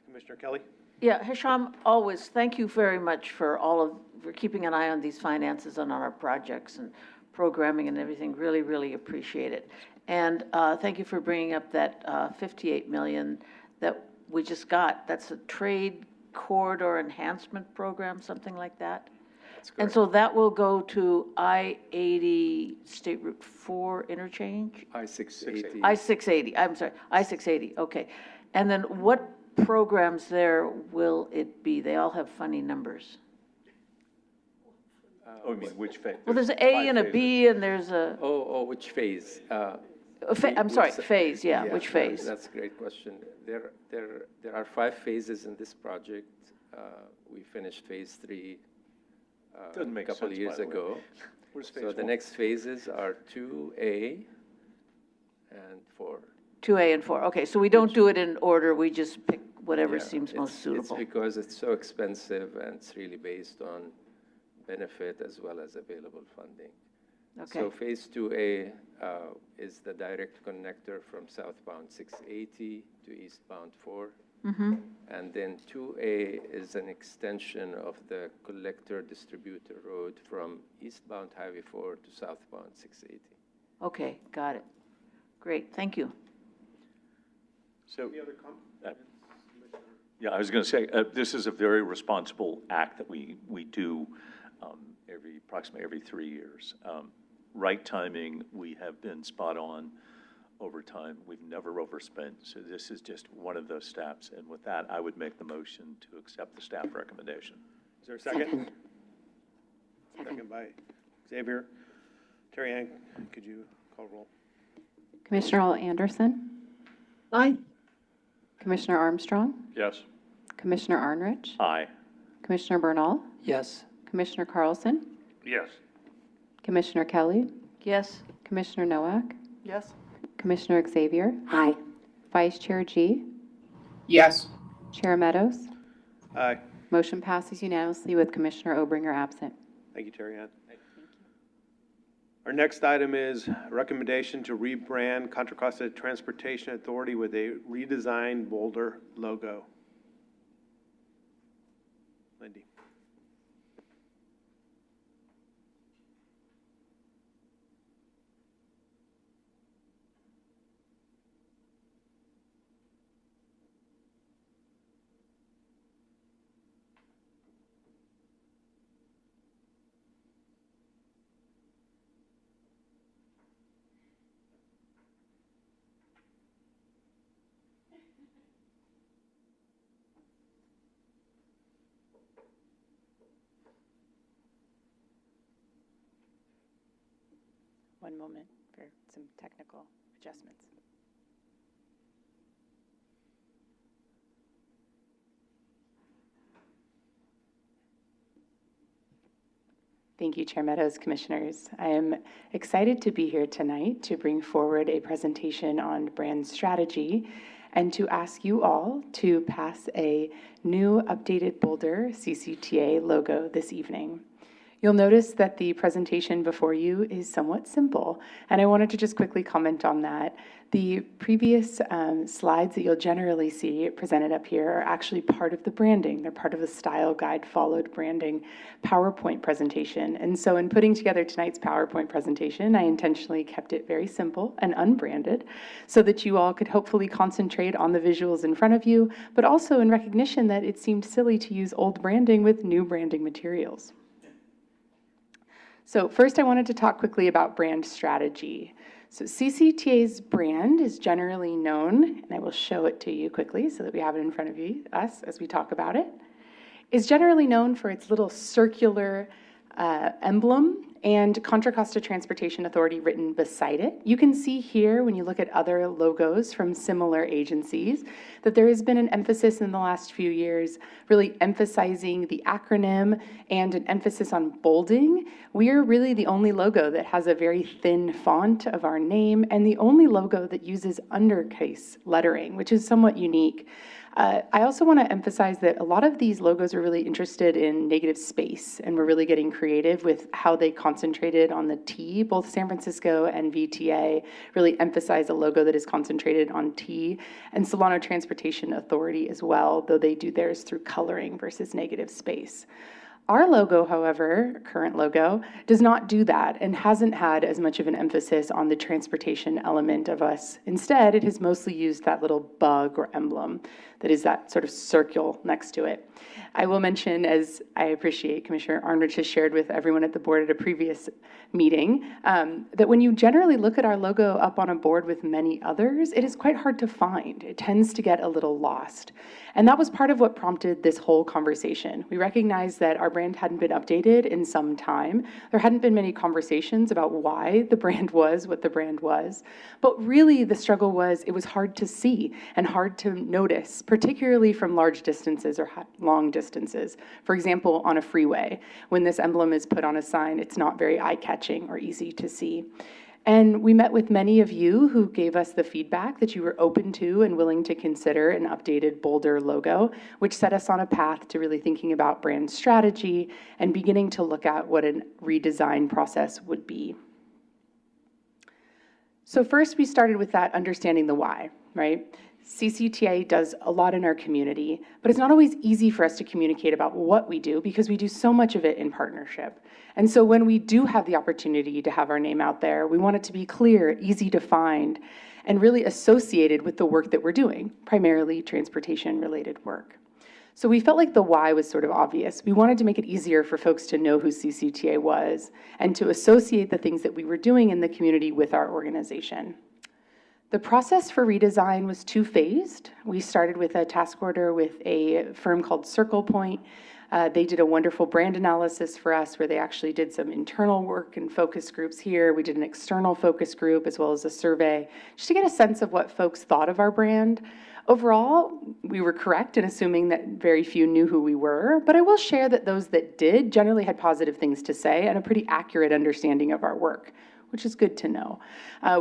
Commissioner Kelly? Yeah, Hisham, always, thank you very much for keeping an eye on these finances and on our projects and programming and everything. Really, really appreciate it. And thank you for bringing up that 58 million that we just got. That's a trade corridor enhancement program, something like that? That's correct. And so that will go to I-80 State Route 4 interchange? I-680. I-680, I'm sorry, I-680, okay. And then what programs there will it be? They all have funny numbers. Oh, you mean which phase? Well, there's an A and a B, and there's a, Which phase? I'm sorry, phase, yeah, which phase? That's a great question. There are 5 phases in this project. We finished phase 3 Doesn't make a couple of sense, years by the way. ago. Where's phase So the 1? next phases are 2A and 4. 2A and 4, okay, so we don't do it in order, we just pick whatever Yeah, seems most It's suitable. because it's so expensive and it's really based on benefit as well as available funding. Okay. So Phase 2A is the direct connector from southbound 680 to eastbound 4. And then 2A is an extension of the collector distributor road from eastbound Highway 4 to southbound 680. Okay, got it. Great, thank you. So, yeah, I was going to say, this is a very responsible act that we do approximately every 3 years. Right timing, we have been spot on over time. We've never overspent, so this is just one of those steps. And with that, I would make the motion to accept the staff recommendation. Is there a second? Second by Xavier. Terry Ann, could you call roll? Commissioner Hall Anderson, Aye. Commissioner Armstrong, Yes. Commissioner Arnrich, Aye. Commissioner Bernal, Yes. Commissioner Carlson, Yes. Commissioner Kelly, Yes? Commissioner Nowak, Yes. Commissioner Xavier, Aye. Vice Chair G, Yes. Chair Meadows. Aye. Motion passes unanimously with Commissioner Obringer absent. Thank you, Terry Ann. Our next item is recommendation to rebrand Contra Costa Transportation Authority with a redesigned Boulder logo. Lindy. One moment for some technical adjustments. Thank you, Chair Meadows, Commissioners. I am excited to be here tonight to bring forward a presentation on brand strategy and to ask you all to pass a new updated Boulder CCTA logo this evening. You'll notice that the presentation before you is somewhat simple, and I wanted to just quickly comment on that. The previous slides that you'll generally see presented up here are actually part of the branding. They're part of the Style Guide Followed Branding PowerPoint presentation. And so in putting together tonight's PowerPoint presentation, I intentionally kept it very simple and unbranded so that you all could hopefully concentrate on the visuals in front of you, but also in recognition that it seemed silly to use old branding with new branding materials. So first, I wanted to talk quickly about brand strategy. So CCTA's brand is generally known, and I will show it to you quickly so that we have it in front of us as we talk about it, is generally known for its little circular emblem and Contra Costa Transportation Authority written beside it. You can see here, when you look at other logos from similar agencies, that there has been an emphasis in the last few years really emphasizing the acronym and an emphasis on bolding. We are really the only logo that has a very thin font of our name and the only logo that uses undercase lettering, which is somewhat unique. I also want to emphasize that a lot of these logos are really interested in negative space, and we're really getting creative with how they concentrated on the T. Both San Francisco and VTA really emphasize a logo that is concentrated on T, and Solano Transportation Authority as well, though they do theirs through coloring versus negative space. Our logo, however, current logo, does not do that and hasn't had as much of an emphasis on the transportation element of us. Instead, it has mostly used that little bug or emblem that is that sort of circle next to it. I will mention, as I appreciate Commissioner Arnrich has shared with everyone at the board at a previous meeting, that when you generally look at our logo up on a board with many others, it is quite hard to find. It tends to get a little lost. And that was part of what prompted this whole conversation. We recognized that our brand hadn't been updated in some time. There hadn't been many conversations about why the brand was what the brand was. But really the struggle was it was hard to see and hard to notice, particularly from large distances or long distances. For example, on a freeway, when this emblem is put on a sign, it's not very eye-catching or easy to see. And we met with many of you who gave us the feedback that you were open to and willing to consider an updated Boulder logo, which set us on a path to really thinking about brand strategy and beginning to look at what a redesign process would be. So first, we started with that understanding the why, right? CCTA does a lot in our community, but it's not always easy for us to communicate about what we do because we do so much of it in partnership. And so when we do have the opportunity to have our name out there, we want it to be clear, easy to find, and really associated with the work that we're doing, primarily transportation-related work. So we felt like the why was sort of obvious. We wanted to make it easier for folks to know who CCTA was and to associate the things that we were doing in the community with our organization. The process for redesign was two-phased. We started with a task order with a firm called Circle Point. They did a wonderful brand analysis for us where they actually did some internal work and focus groups here. We did an external focus group as well as a survey just to get a sense of what folks thought of our brand. Overall, we were correct in assuming that very few knew who we were, but I will share that those that did generally had positive things to say and a pretty accurate understanding of our work, which is good to know.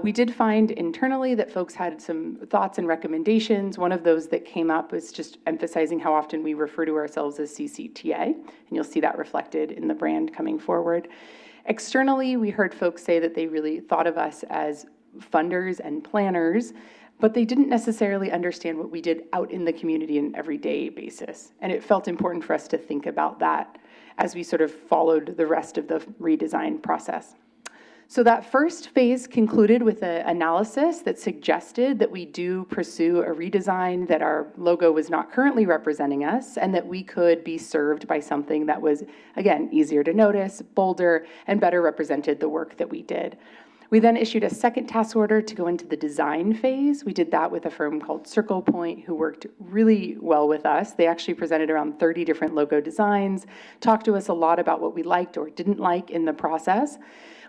We did find internally that folks had some thoughts and recommendations. One of those that came up was just emphasizing how often we refer to ourselves as CCTA, and you'll see that reflected in the brand coming forward. Externally, we heard folks say that they really thought of us as funders and planners, but they didn't necessarily understand what we did out in the community on an everyday basis. And it felt important for us to think about that as we sort of followed the rest of the redesign process. So that first phase concluded with an analysis that suggested that we do pursue a redesign, that our logo was not currently representing us, and that we could be served by something that was, again, easier to notice, bolder, and better represented the work that we did. We then issued a second task order to go into the design phase. We did that with a firm called Circle Point, who worked really well with us. They actually presented around 30 different logo designs, talked to us a lot about what we liked or didn't like in the process.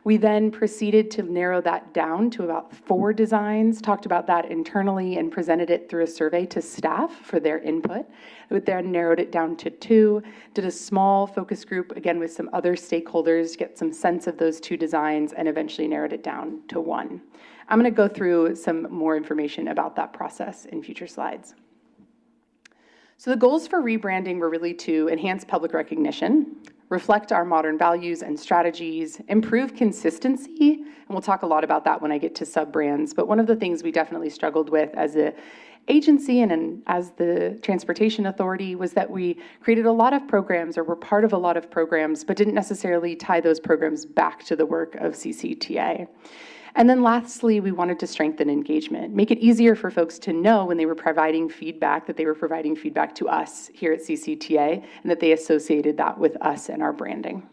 We then proceeded to narrow that down to about 4 designs, talked about that internally and presented it through a survey to staff for their input. We then narrowed it down to 2, did a small focus group, again with some other stakeholders, to get some sense of those 2 designs, and eventually narrowed it down to 1. I'm gonna go through some more information about that process in future slides. So the goals for rebranding were really to enhance public recognition, reflect our modern values and strategies, improve consistency, and we'll talk a lot about that when I get to sub-brands, but one of the things we definitely struggled with as an agency and as the Transportation Authority was that we created a lot of programs or were part of a lot of programs, but didn't necessarily tie those programs back to the work of CCTA. And then lastly, we wanted to strengthen engagement, make it easier for folks to know when they were providing feedback that they were providing feedback to us here at CCTA and that they associated that with us and our branding.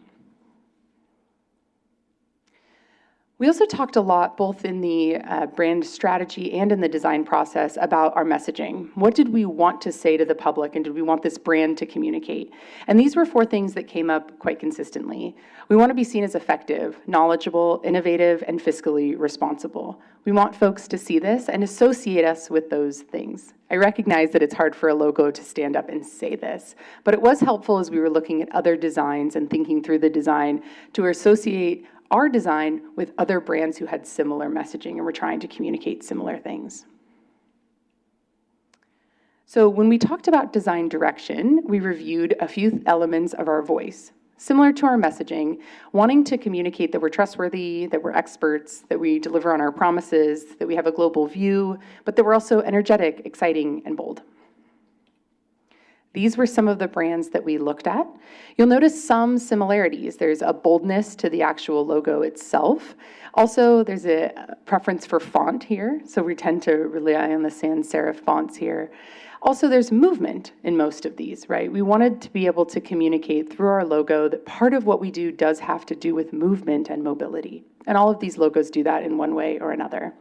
We also talked a lot, both in the brand strategy and in the design process, about our messaging. What did we want to say to the public, and did we want this brand to communicate? And these were 4 things that came up quite consistently. We want to be seen as effective, knowledgeable, innovative, and fiscally responsible. We want folks to see this and associate us with those things. I recognize that it's hard for a logo to stand up and say this, but it was helpful as we were looking at other designs and thinking through the design to associate our design with other brands who had similar messaging and were trying to communicate similar things. So when we talked about design direction, we reviewed a few elements of our voice, similar to our messaging, wanting to communicate that we're trustworthy, that we're experts, that we deliver on our promises, that we have a global view, but that we're also energetic, exciting, and bold. These were some of the brands that we looked at. You'll notice some similarities. There's a boldness to the actual logo itself. Also, there's a preference for font here, so we tend to rely on the sans serif fonts here. Also, there's movement in most of these, right? We wanted to be able to communicate through our logo that part of what we do does have to do with movement and mobility. And all of these logos do that in one way or another.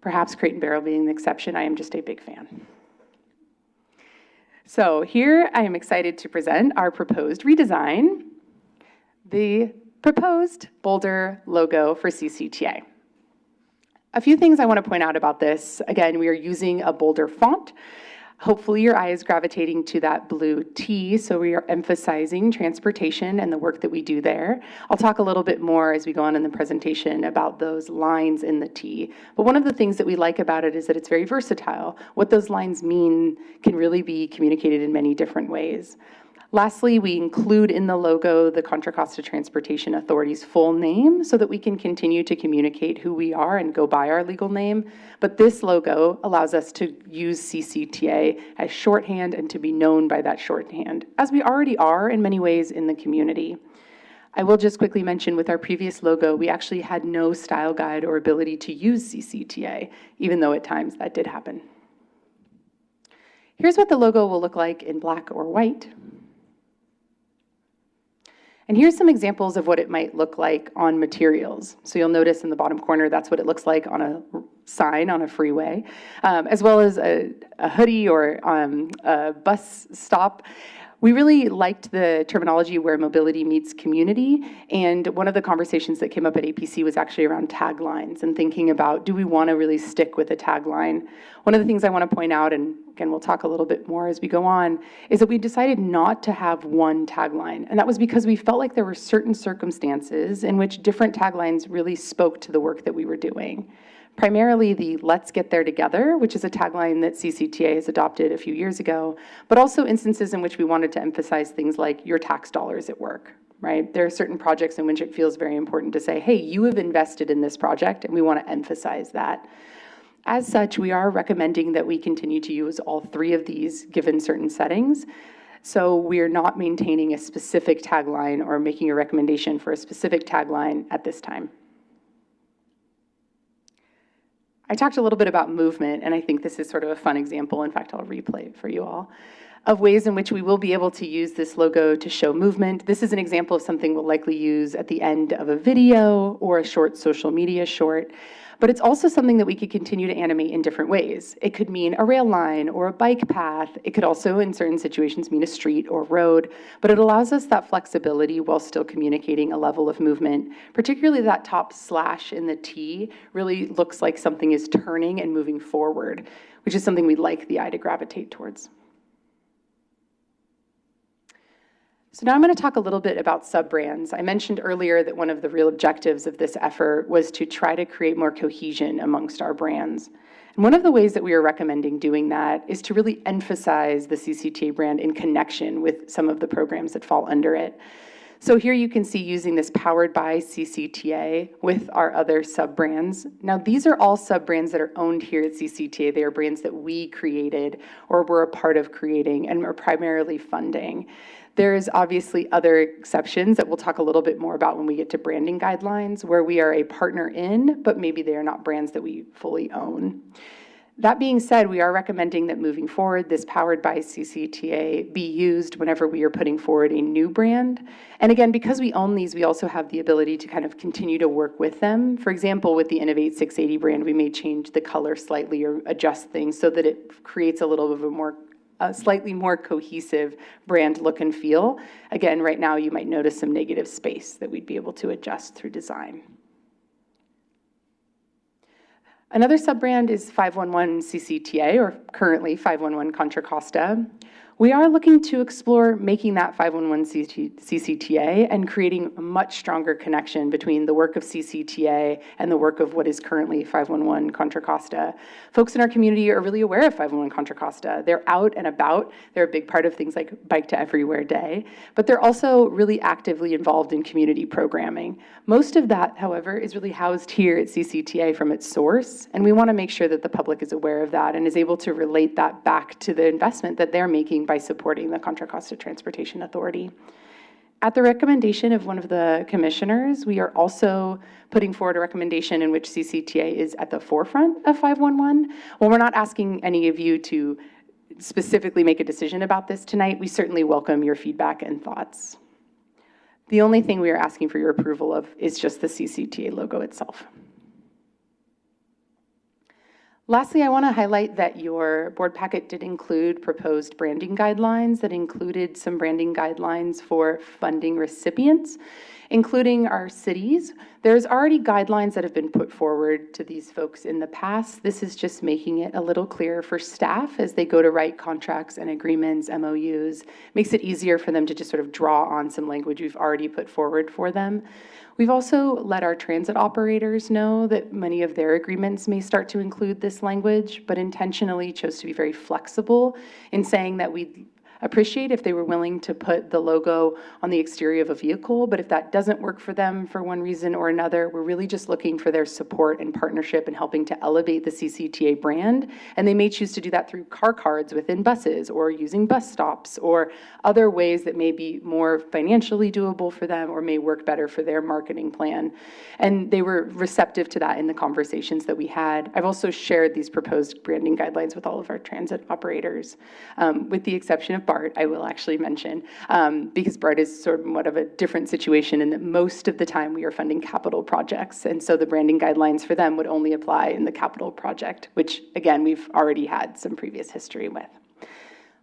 Perhaps Crate & Barrel being the exception. I am just a big fan. So here I am excited to present our proposed redesign, the proposed bolder logo for CCTA. A few things I want to point out about this. Again, we are using a bolder font. Hopefully your eye is gravitating to that blue T, so we are emphasizing transportation and the work that we do there. I'll talk a little bit more as we go on in the presentation about those lines in the T. But one of the things that we like about it is that it's very versatile. What those lines mean can really be communicated in many different ways. Lastly, we include in the logo the Contra Costa Transportation Authority's full name so that we can continue to communicate who we are and go by our legal name. But this logo allows us to use CCTA as shorthand and to be known by that shorthand, as we already are in many ways in the community. I will just quickly mention with our previous logo, we actually had no style guide or ability to use CCTA, even though at times that did happen. Here's what the logo will look like in black or white. And here's some examples of what it might look like on materials. So you'll notice in the bottom corner, that's what it looks like on a sign on a freeway, as well as a hoodie or a bus stop. We really liked the terminology where mobility meets community, and one of the conversations that came up at APC was actually around taglines and thinking about, do we want to really stick with a tagline? One of the things I want to point out, and again, we'll talk a little bit more as we go on, is that we decided not to have one tagline, and that was because we felt like there were certain circumstances in which different taglines really spoke to the work that we were doing. Primarily the "Let's Get There Together," which is a tagline that CCTA has adopted a few years ago, but also instances in which we wanted to emphasize things like your tax dollars at work, right? There are certain projects in which it feels very important to say, hey, you have invested in this project, and we want to emphasize that. As such, we are recommending that we continue to use all three of these given certain settings. So we're not maintaining a specific tagline or making a recommendation for a specific tagline at this time. I talked a little bit about movement, and I think this is sort of a fun example. In fact, I'll replay it for you all, of ways in which we will be able to use this logo to show movement. This is an example of something we'll likely use at the end of a video or a short social media short. But it's also something that we could continue to animate in different ways. It could mean a rail line or a bike path. It could also, in certain situations, mean a street or road. But it allows us that flexibility while still communicating a level of movement. Particularly that top slash in the T really looks like something is turning and moving forward, which is something we'd like the eye to gravitate towards. So now I'm going to talk a little bit about sub-brands. I mentioned earlier that one of the real objectives of this effort was to try to create more cohesion amongst our brands. And one of the ways that we are recommending doing that is to really emphasize the CCTA brand in connection with some of the programs that fall under it. So here you can see using this powered by CCTA with our other sub-brands. Now these are all sub-brands that are owned here at CCTA. They are brands that we created or were a part of creating and are primarily funding. There's obviously other exceptions that we'll talk a little bit more about when we get to branding guidelines, where we are a partner in, but maybe they are not brands that we fully own. That being said, we are recommending that moving forward, this powered by CCTA be used whenever we are putting forward a new brand. And again, because we own these, we also have the ability to kind of continue to work with them. For example, with the Innovate 680 brand, we may change the color slightly or adjust things so that it creates a little bit of a slightly more cohesive brand look and feel. Again, right now you might notice some negative space that we'd be able to adjust through design. Another sub-brand is 511 CCTA, or currently 511 Contra Costa. We are looking to explore making that 511 CCTA and creating a much stronger connection between the work of CCTA and the work of what is currently 511 Contra Costa. Folks in our community are really aware of 511 Contra Costa. They're out and about. They're a big part of things like Bike to Everywhere Day, but they're also really actively involved in community programming. Most of that, however, is really housed here at CCTA from its source, and we want to make sure that the public is aware of that and is able to relate that back to the investment that they're making by supporting the Contra Costa Transportation Authority. At the recommendation of one of the commissioners, we are also putting forward a recommendation in which CCTA is at the forefront of 511. While we're not asking any of you to specifically make a decision about this tonight, we certainly welcome your feedback and thoughts. The only thing we are asking for your approval of is just the CCTA logo itself. Lastly, I want to highlight that your board packet did include proposed branding guidelines that included some branding guidelines for funding recipients, including our cities. There's already guidelines that have been put forward to these folks in the past. This is just making it a little clearer for staff as they go to write contracts and agreements, MOUs. Makes it easier for them to just sort of draw on some language we've already put forward for them. We've also let our transit operators know that many of their agreements may start to include this language, but intentionally chose to be very flexible in saying that we'd appreciate if they were willing to put the logo on the exterior of a vehicle, but if that doesn't work for them for one reason or another, we're really just looking for their support and partnership in helping to elevate the CCTA brand. And they may choose to do that through car cards within buses or using bus stops or other ways that may be more financially doable for them or may work better for their marketing plan. And they were receptive to that in the conversations that we had. I've also shared these proposed branding guidelines with all of our transit operators, with the exception of BART, I will actually mention, because BART is somewhat of a different situation in that most of the time we are funding capital projects. And so the branding guidelines for them would only apply in the capital project, which again, we've already had some previous history with.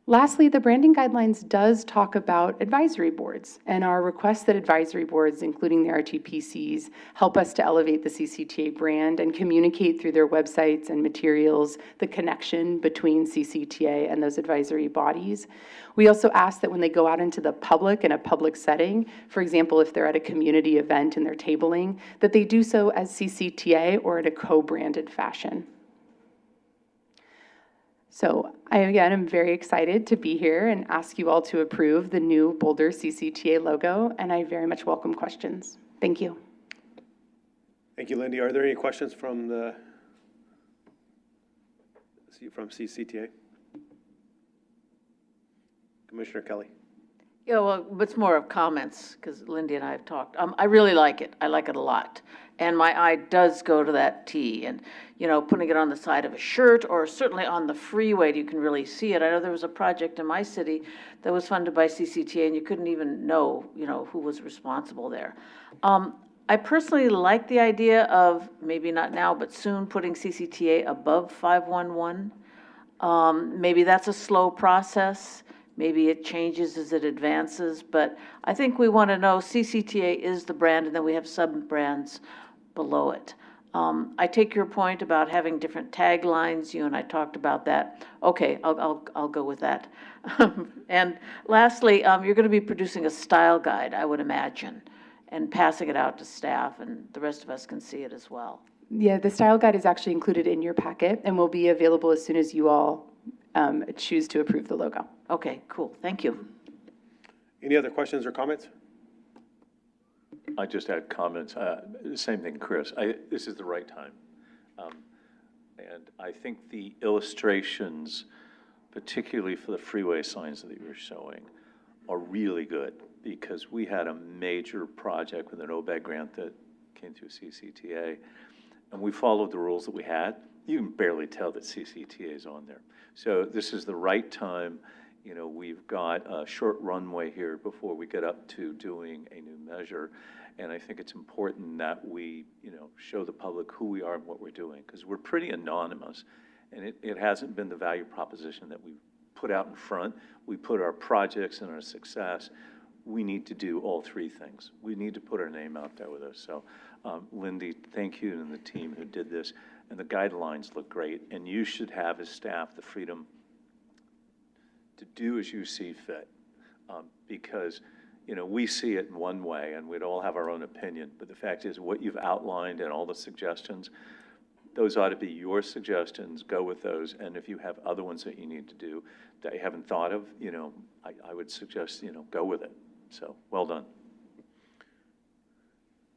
Lastly, the branding guidelines does talk about advisory boards and our request that advisory boards, including the RTPCs, help us to elevate the CCTA brand and communicate through their websites and materials the connection between CCTA and those advisory bodies. We also ask that when they go out into the public in a public setting, for example, if they're at a community event and they're tabling, that they do so as CCTA or in a co-branded fashion. So I, again, am very excited to be here and ask you all to approve the new Boulder CCTA logo, and I very much welcome questions. Thank you. Thank you, Lindy. Are there any questions from CCTA? Commissioner Kelly. Yeah, well, it's more of comments, because Lindy and I have talked. I really like it. I like it a lot. And my eye does go to that T. And, you know, putting it on the side of a shirt or certainly on the freeway, you can really see it. I know there was a project in my city that was funded by CCTA, and you couldn't even know, you know, who was responsible there. I personally like the idea of, maybe not now, but soon, putting CCTA above 511. Maybe that's a slow process. Maybe it changes as it advances, but I think we want to know CCTA is the brand, and then we have sub-brands below it. I take your point about having different taglines. You and I talked about that. Okay, I'll go with that. And lastly, you're going to be producing a style guide, I would imagine, and passing it out to staff, and the rest of us can see it as well. Yeah, the style guide is actually included in your packet and will be available as soon as you all choose to approve the logo. Okay, cool. Thank you. Any other questions or comments? I just had comments. Same thing, Chris. This is the right time. And I think the illustrations, particularly for the freeway signs that you were showing, are really good, because we had a major project with an OBEG grant that came through CCTA, and we followed the rules that we had. You can barely tell that CCTA is on there. So this is the right time. You know, we've got a short runway here before we get up to doing a new measure. And I think it's important that we, you know, show the public who we are and what we're doing, because we're pretty anonymous. And it hasn't been the value proposition that we put out in front. We put our projects and our success. We need to do all three things. We need to put our name out there with us. So, Lindy, thank you and the team who did this. And the guidelines look great. And you should have, as staff, the freedom to do as you see fit. Because, you know, we see it in one way, and we'd all have our own opinion. But the fact is, what you've outlined and all the suggestions, those ought to be your suggestions. Go with those. And if you have other ones that you need to do that you haven't thought of, you know, I would suggest, you know, go with it. So, well done.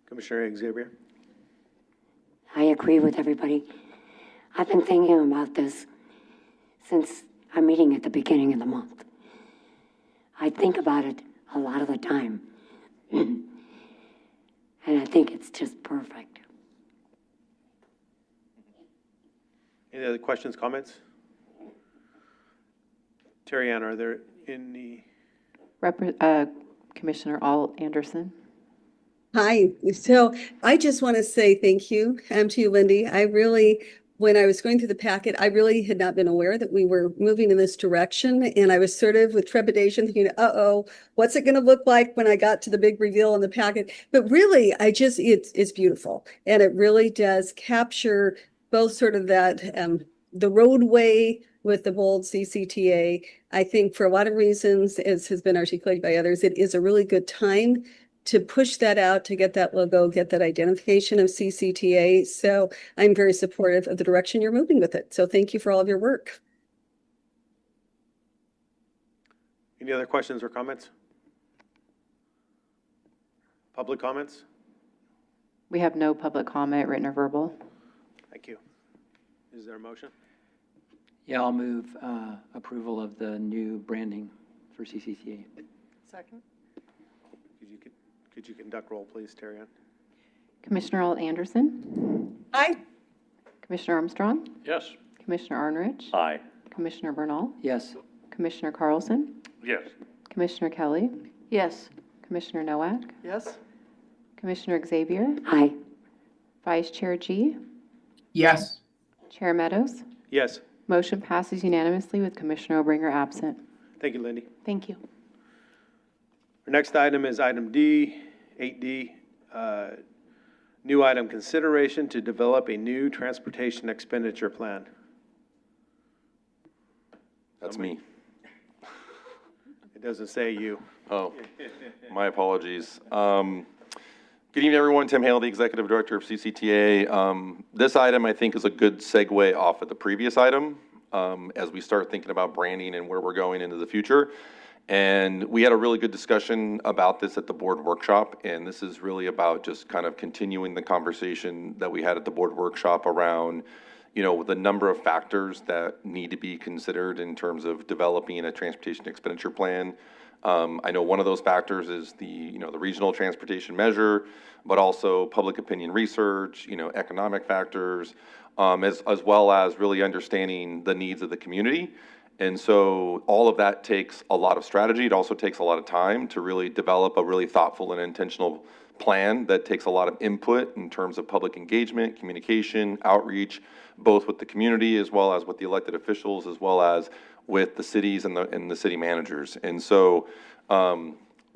Commissioner Xavier. I agree with everybody. I've been thinking about this since our meeting at the beginning of the month. I think about it a lot of the time. And I think it's just perfect. Any other questions, comments? Terry Ann, are there any? Commissioner Al Anderson. Hi. So I just want to say thank you to you, Lindy. I really, when I was going through the packet, I really had not been aware that we were moving in this direction. And I was sort of with trepidation thinking, uh-oh, what's it going to look like when I got to the big reveal in the packet? But really, it's beautiful. And it really does capture both sort of that, the roadway with the bold CCTA. I think for a lot of reasons, as has been articulated by others, it is a really good time to push that out, to get that logo, get that identification of CCTA. So I'm very supportive of the direction you're moving with it. So thank you for all of your work. Any other questions or comments? Public comments? We have no public comment, written or verbal. Thank you. Is there a motion? Yeah, I'll move approval of the new branding for CCTA. Second. Could you conduct roll, please, Terry Ann? Commissioner Alt Anderson, Aye. Commissioner Armstrong, Yes. Commissioner Arnrich, Aye. Commissioner Bernal, Yes. Commissioner Carlson, Yes. Commissioner Kelly, Yes. Commissioner Nowak, Yes. Commissioner Xavier, Aye. Vice Chair G, Yes. Chair Meadows. Yes. Motion passes unanimously with Commissioner Obringer absent. Thank you, Lindy. Thank you. Our next item is item D, 8D. New item, consideration to develop a new transportation expenditure plan. That's me. It doesn't say you. Oh, my apologies. Good evening, everyone. Tim Hale, the Executive Director of CCTA. This item, I think, is a good segue off of the previous item as we start thinking about branding and where we're going into the future. And we had a really good discussion about this at the board workshop, and this is really about just kind of continuing the conversation that we had at the board workshop around, you know, the number of factors that need to be considered in terms of developing a transportation expenditure plan. I know one of those factors is the regional transportation measure, but also public opinion research, economic factors, as well as really understanding the needs of the community. And so all of that takes a lot of strategy. It also takes a lot of time to really develop a really thoughtful and intentional plan that takes a lot of input in terms of public engagement, communication, outreach, both with the community as well as with the elected officials, as well as with the cities and the city managers. And so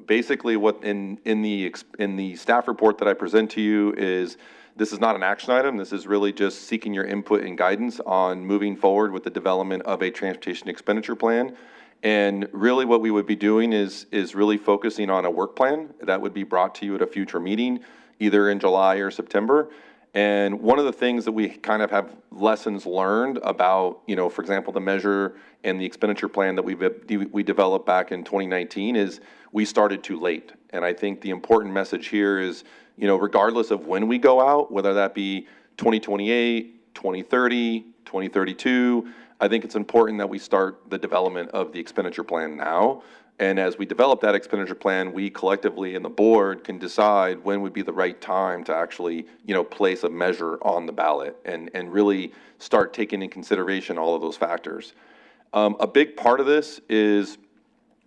basically what in the staff report that I present to you is, this is not an action item. This is really just seeking your input and guidance on moving forward with the development of a transportation expenditure plan. And really what we would be doing is really focusing on a work plan that would be brought to you at a future meeting, either in July or September. And one of the things that we kind of have lessons learned about, for example, the measure and the expenditure plan that we developed back in 2019 is we started too late. And I think the important message here is, regardless of when we go out, whether that be 2028, 2030, 2032, I think it's important that we start the development of the expenditure plan now. And as we develop that expenditure plan, we collectively in the board can decide when would be the right time to actually, place a measure on the ballot and really start taking in consideration all of those factors. A big part of this is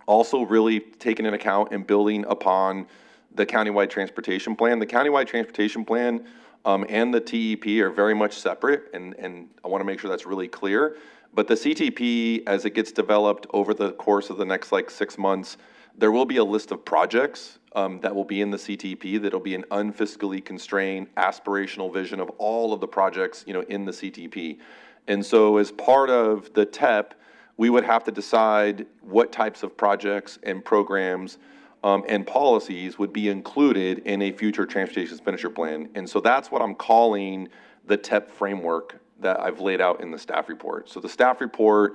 also really taking into account and building upon the countywide transportation plan. The countywide transportation plan and the TEP are very much separate, and I want to make sure that's really clear. But the CTP, as it gets developed over the course of the next 6 months, there will be a list of projects that will be in the CTP that'll be an unfiscally constrained aspirational vision of all of the projects in the CTP. And so as part of the TEP, we would have to decide what types of projects and programs and policies would be included in a future transportation expenditure plan. And so that's what I'm calling the TEP framework that I've laid out in the staff report. So the staff report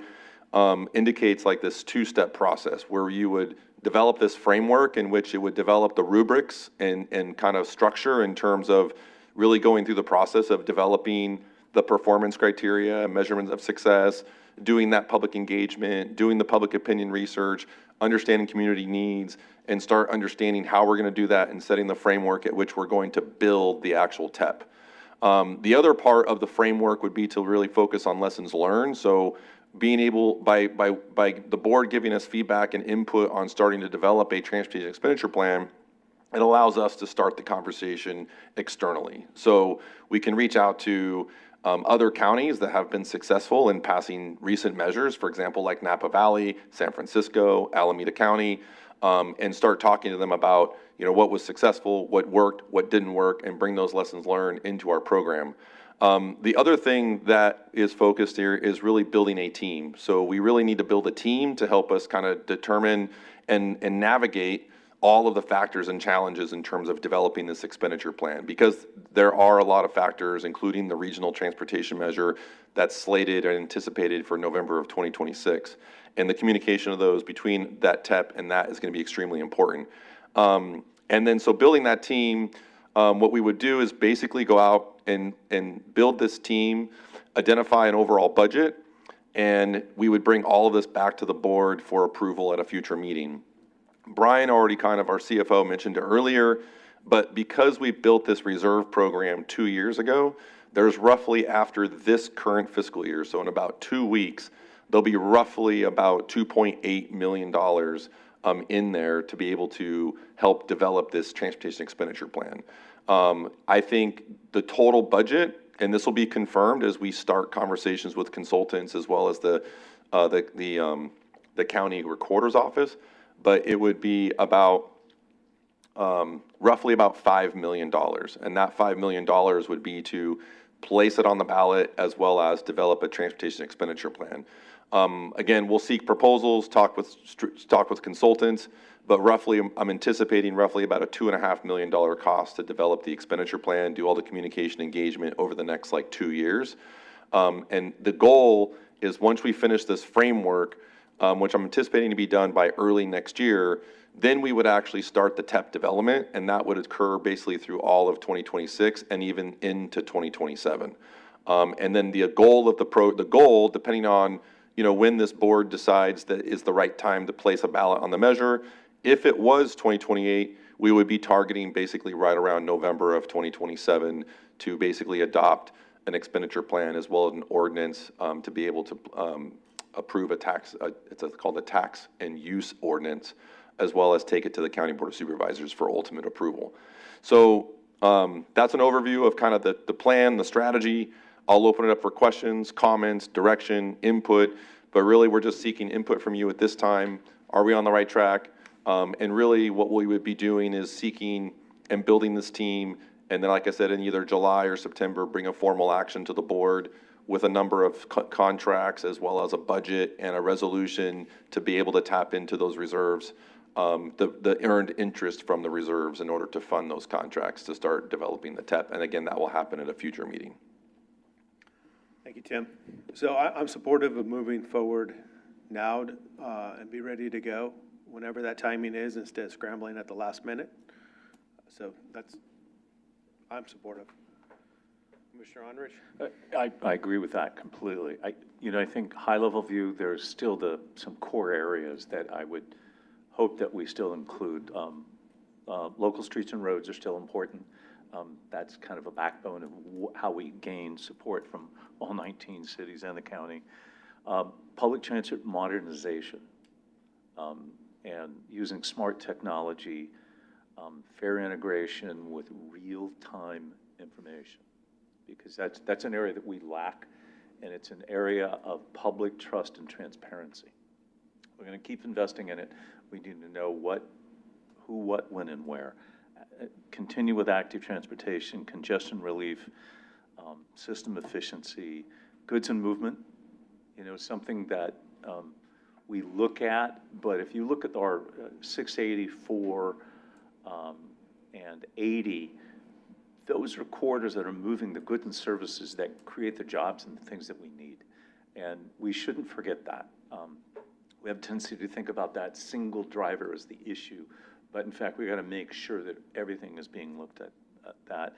indicates this two-step process where you would develop this framework in which it would develop the rubrics and kind of structure in terms of really going through the process of developing the performance criteria, measurements of success, doing that public engagement, doing the public opinion research, understanding community needs, and start understanding how we're going to do that and setting the framework at which we're going to build the actual TEP. The other part of the framework would be to really focus on lessons learned. So being able, by the board giving us feedback and input on starting to develop a transportation expenditure plan, it allows us to start the conversation externally. So we can reach out to other counties that have been successful in passing recent measures, for example, like Napa Valley, San Francisco, Alameda County, and start talking to them about what was successful, what worked, what didn't work, and bring those lessons learned into our program. The other thing that is focused here is really building a team. So we really need to build a team to help us kind of determine and navigate all of the factors and challenges in terms of developing this expenditure plan, because there are a lot of factors, including the regional transportation measure that's slated and anticipated for November of 2026. And the communication of those between that TEP and that is going to be extremely important. And then, so building that team, what we would do is basically go out and build this team, identify an overall budget, and we would bring all of this back to the board for approval at a future meeting. Brian already kind of, our CFO, mentioned it earlier, but because we built this reserve program 2 years ago, there's roughly, after this current fiscal year, so in about 2 weeks, there'll be roughly about $2.8 million in there to be able to help develop this transportation expenditure plan. I think the total budget, and this will be confirmed as we start conversations with consultants as well as the county recorder's office, but it would be about roughly about $5 million. And that $5 million would be to place it on the ballot as well as develop a transportation expenditure plan. Again, we'll seek proposals, talk with consultants, but roughly, I'm anticipating roughly about a $2.5 million cost to develop the expenditure plan, do all the communication engagement over the next like 2 years. And the goal is, once we finish this framework, which I'm anticipating to be done by early next year, then we would actually start the TEP development, and that would occur basically through all of 2026 and even into 2027. And then the goal of the goal, depending on when this board decides that is the right time to place a ballot on the measure, if it was 2028, we would be targeting basically right around November of 2027 to basically adopt an expenditure plan as well as an ordinance to be able to approve a tax, it's called a tax and use ordinance, as well as take it to the County Board of Supervisors for ultimate approval. So that's an overview of kind of the plan, the strategy. I'll open it up for questions, comments, direction, input, but really we're just seeking input from you at this time. Are we on the right track? And really what we would be doing is seeking and building this team, and then, like I said, in either July or September, bring a formal action to the board with a number of contracts as well as a budget and a resolution to be able to tap into those reserves, the earned interest from the reserves in order to fund those contracts to start developing the TEP. And again, that will happen at a future meeting. Thank you, Tim. So I'm supportive of moving forward now and be ready to go whenever that timing is, instead of scrambling at the last minute. So I'm supportive. Commissioner Honrich? I agree with that completely. I think high-level view, there's still some core areas that I would hope that we still include. Local streets and roads are still important. That's kind of a backbone of how we gain support from all 19 cities and the county. Public transit modernization and using smart technology, fair integration with real-time information, because that's an area that we lack, and it's an area of public trust and transparency. We're going to keep investing in it. We need to know who, what, when, and where. Continue with active transportation, congestion relief, system efficiency, goods and movement. Something that we look at, but if you look at our 684 and 80, those are corridors that are moving the goods and services that create the jobs and the things that we need. And we shouldn't forget that. We have a tendency to think about that single driver as the issue, but in fact, we got to make sure that everything is being looked at that.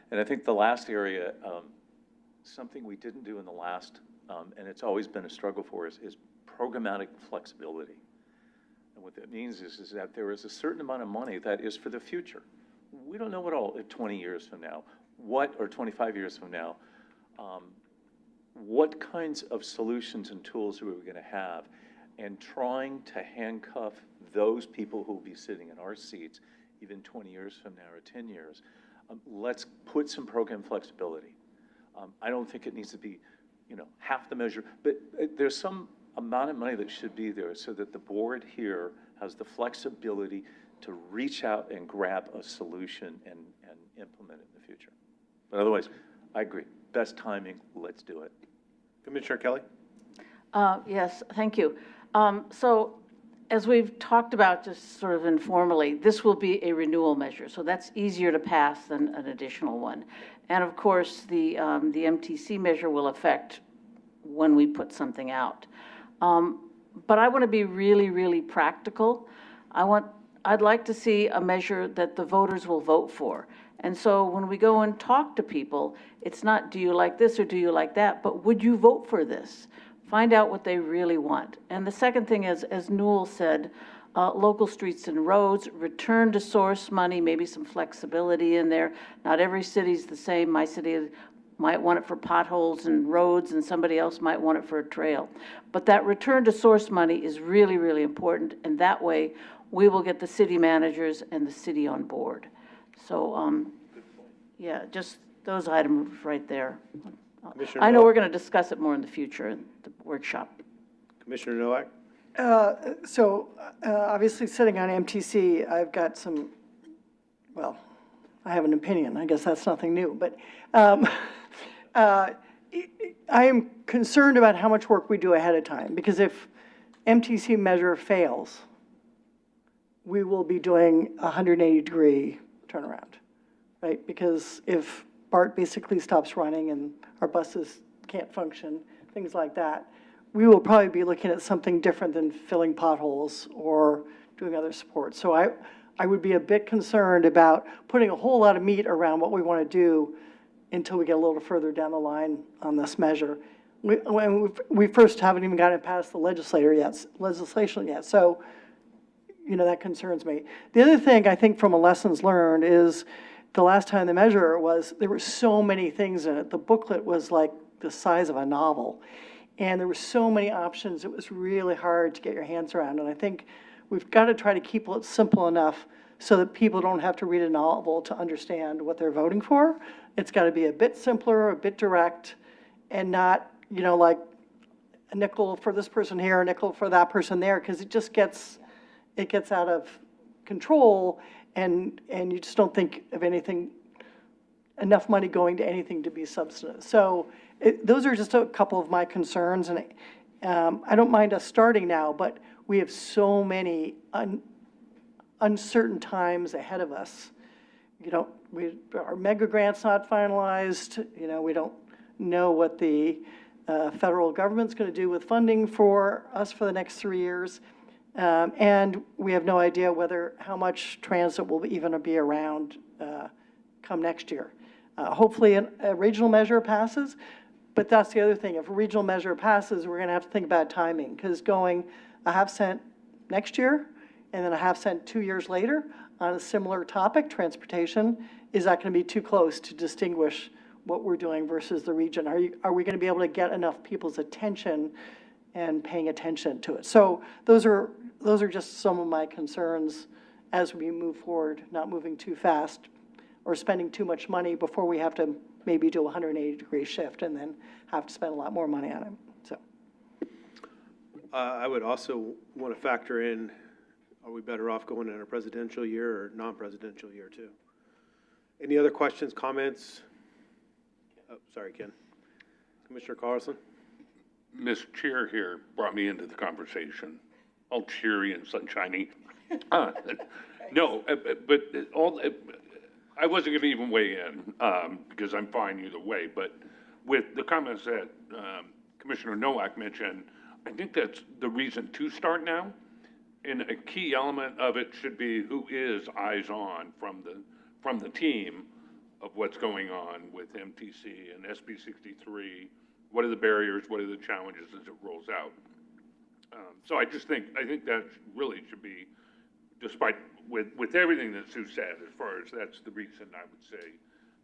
And I think the last area, something we didn't do in the last, and it's always been a struggle for us, is programmatic flexibility. And what that means is that there is a certain amount of money that is for the future. We don't know what all 20 years from now, or 25 years from now, what kinds of solutions and tools are we going to have, and trying to handcuff those people who will be sitting in our seats even 20 years from now or 10 years. Let's put some program flexibility. I don't think it needs to be, half the measure, but there's some amount of money that should be there so that the board here has the flexibility to reach out and grab a solution and implement it in the future. But otherwise, I agree. Best timing, let's do it. Commissioner Kelly? Yes, thank you. So as we've talked about just sort of informally, this will be a renewal measure. So that's easier to pass than an additional one. And of course, the MTC measure will affect when we put something out. but I want to be really, really practical. I'd like to see a measure that the voters will vote for. And so when we go and talk to people, it's not, do you like this or do you like that, but would you vote for this? Find out what they really want. And the second thing is, as Newell said, local streets and roads, return to source money, maybe some flexibility in there. Not every city's the same. My city might want it for potholes and roads, and somebody else might want it for a trail. But that return to source money is really, really important, and that way we will get the city managers and the city on board. So, yeah, just those items right there. Commissioner I know Nowak? we're going to discuss it more in the future in the workshop. Commissioner Nowak? Obviously, sitting on MTC, I've got some, well, I have an opinion. I guess that's nothing new. But I am concerned about how much work we do ahead of time, because if MTC measure fails, we will be doing a 180-degree turnaround, right? Because if BART basically stops running and our buses can't function, things like that, we will probably be looking at something different than filling potholes or doing other support. So I would be a bit concerned about putting a whole lot of meat around what we want to do until we get a little further down the line on this measure. We first haven't even gotten past the legislation yet. So, you know, that concerns me. The other thing I think from a lessons learned is the last time the measure was, there were so many things in it. The booklet was like the size of a novel. And there were so many options, it was really hard to get your hands around. And I think we've got to try to keep it simple enough so that people don't have to read a novel to understand what they're voting for. It's got to be a bit simpler, a bit direct, and not, you know, like a nickel for this person here, a nickel for that person there, because it just gets out of control, and you just don't think of anything, enough money going to anything to be substantive. So those are just a couple of my concerns, and I don't mind us starting now, but we have so many uncertain times ahead of us. You know, our mega grant's not finalized. You know, we don't know what the federal government's going to do with funding for us for the next 3 years. And we have no idea how much transit will even be around come next year. Hopefully a regional measure passes, but that's the other thing. If a regional measure passes, we're going to have to think about timing, because going a half cent next year and then a half cent 2 years later on a similar topic, transportation, is that going to be too close to distinguish what we're doing versus the region? Are we going to be able to get enough people's attention and paying attention to it? So those are just some of my concerns as we move forward, not moving too fast or spending too much money before we have to maybe do a 180-degree shift and then have to spend a lot more money on it. So I would also want to factor in, are we better off going in a presidential year or non-presidential year too? Any other questions, comments? Oh, sorry, Ken. Commissioner Carlson? Ms. Chair here brought me into the conversation, all cheery and sunshiny. No, but I wasn't going to even weigh in because I'm fine either way. But with the comments that Commissioner Nowak mentioned, I think that's the reason to start now. And a key element of it should be who is eyes on from the team of what's going on with MTC and SB 63. What are the barriers? What are the challenges as it rolls out? So I think that really should be, despite with everything that Sue said, as far as that's the reason I would say,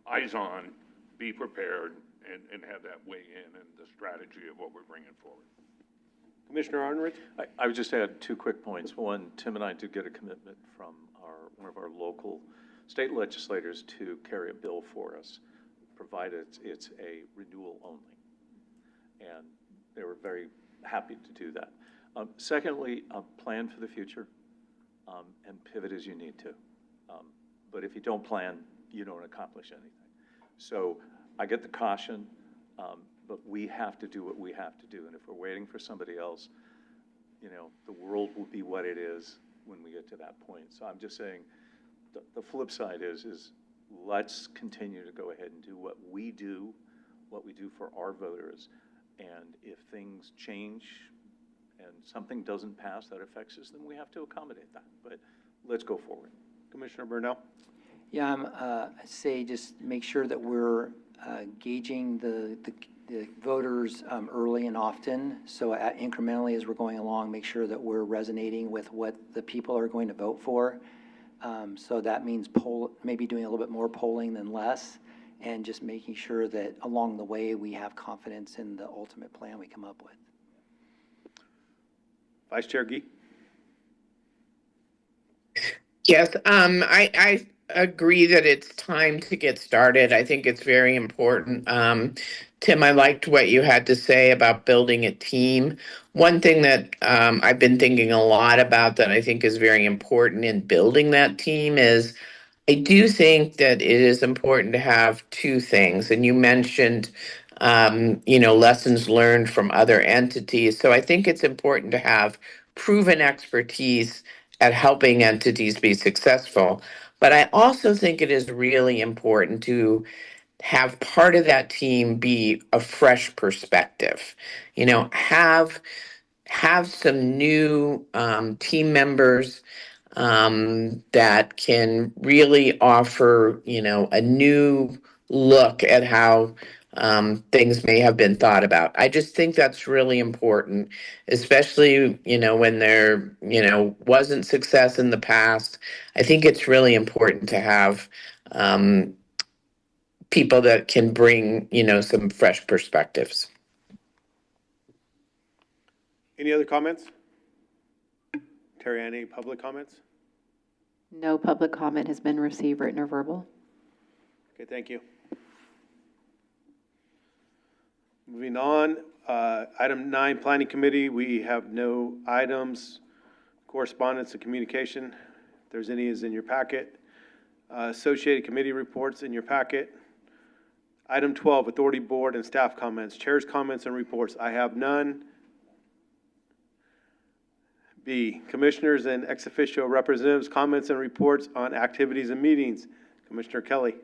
eyes on, be prepared, and have that weigh in the strategy of what we're bringing forward. Commissioner Arnrich? I would just add 2 quick points. One, Tim and I did get a commitment from one of our local state legislators to carry a bill for us, provided it's a renewal only. And they were very happy to do that. Secondly, plan for the future and pivot as you need to. But if you don't plan, you don't accomplish anything. So I get the caution, but we have to do what we have to do. And if we're waiting for somebody else, you know, the world will be what it is when we get to that point. So I'm just saying the flip side is let's continue to go ahead and do what we do for our voters. And if things change and something doesn't pass that affects us, then we have to accommodate that. But let's go forward. Commissioner Burnell? Yeah, say just make sure that we're gauging the voters early and often. So incrementally as we're going along, make sure that we're resonating with what the people are going to vote for. So that means maybe doing a little bit more polling than less, and just making sure that along the way we have confidence in the ultimate plan we come up with. Vice Chair Gee? Yes, I agree that it's time to get started. I think it's very important. Tim, I liked what you had to say about building a team. One thing that I've been thinking a lot about that I think is very important in building that team is I do think that it is important to have two things. And you mentioned, lessons learned from other entities. So I think it's important to have proven expertise at helping entities be successful. But I also think it is really important to have part of that team be a fresh perspective. Have some new team members that can really offer, a new look at how things may have been thought about. I just think that's really important, especially, when there, wasn't success in the past. I think it's really important to have people that can bring, some fresh perspectives. Any other comments? Terry, any public comments? No public comment has been received, written or verbal. Okay, thank you. Moving on, item 9, Planning Committee, we have no items. Correspondence and communication, if there's any, is in your packet. Associated committee reports in your packet. Item 12, Authority Board and staff comments. Chair's comments and reports, I have none. B, Commissioners and ex officio representatives' comments and reports on activities and meetings. Commissioner Kelly.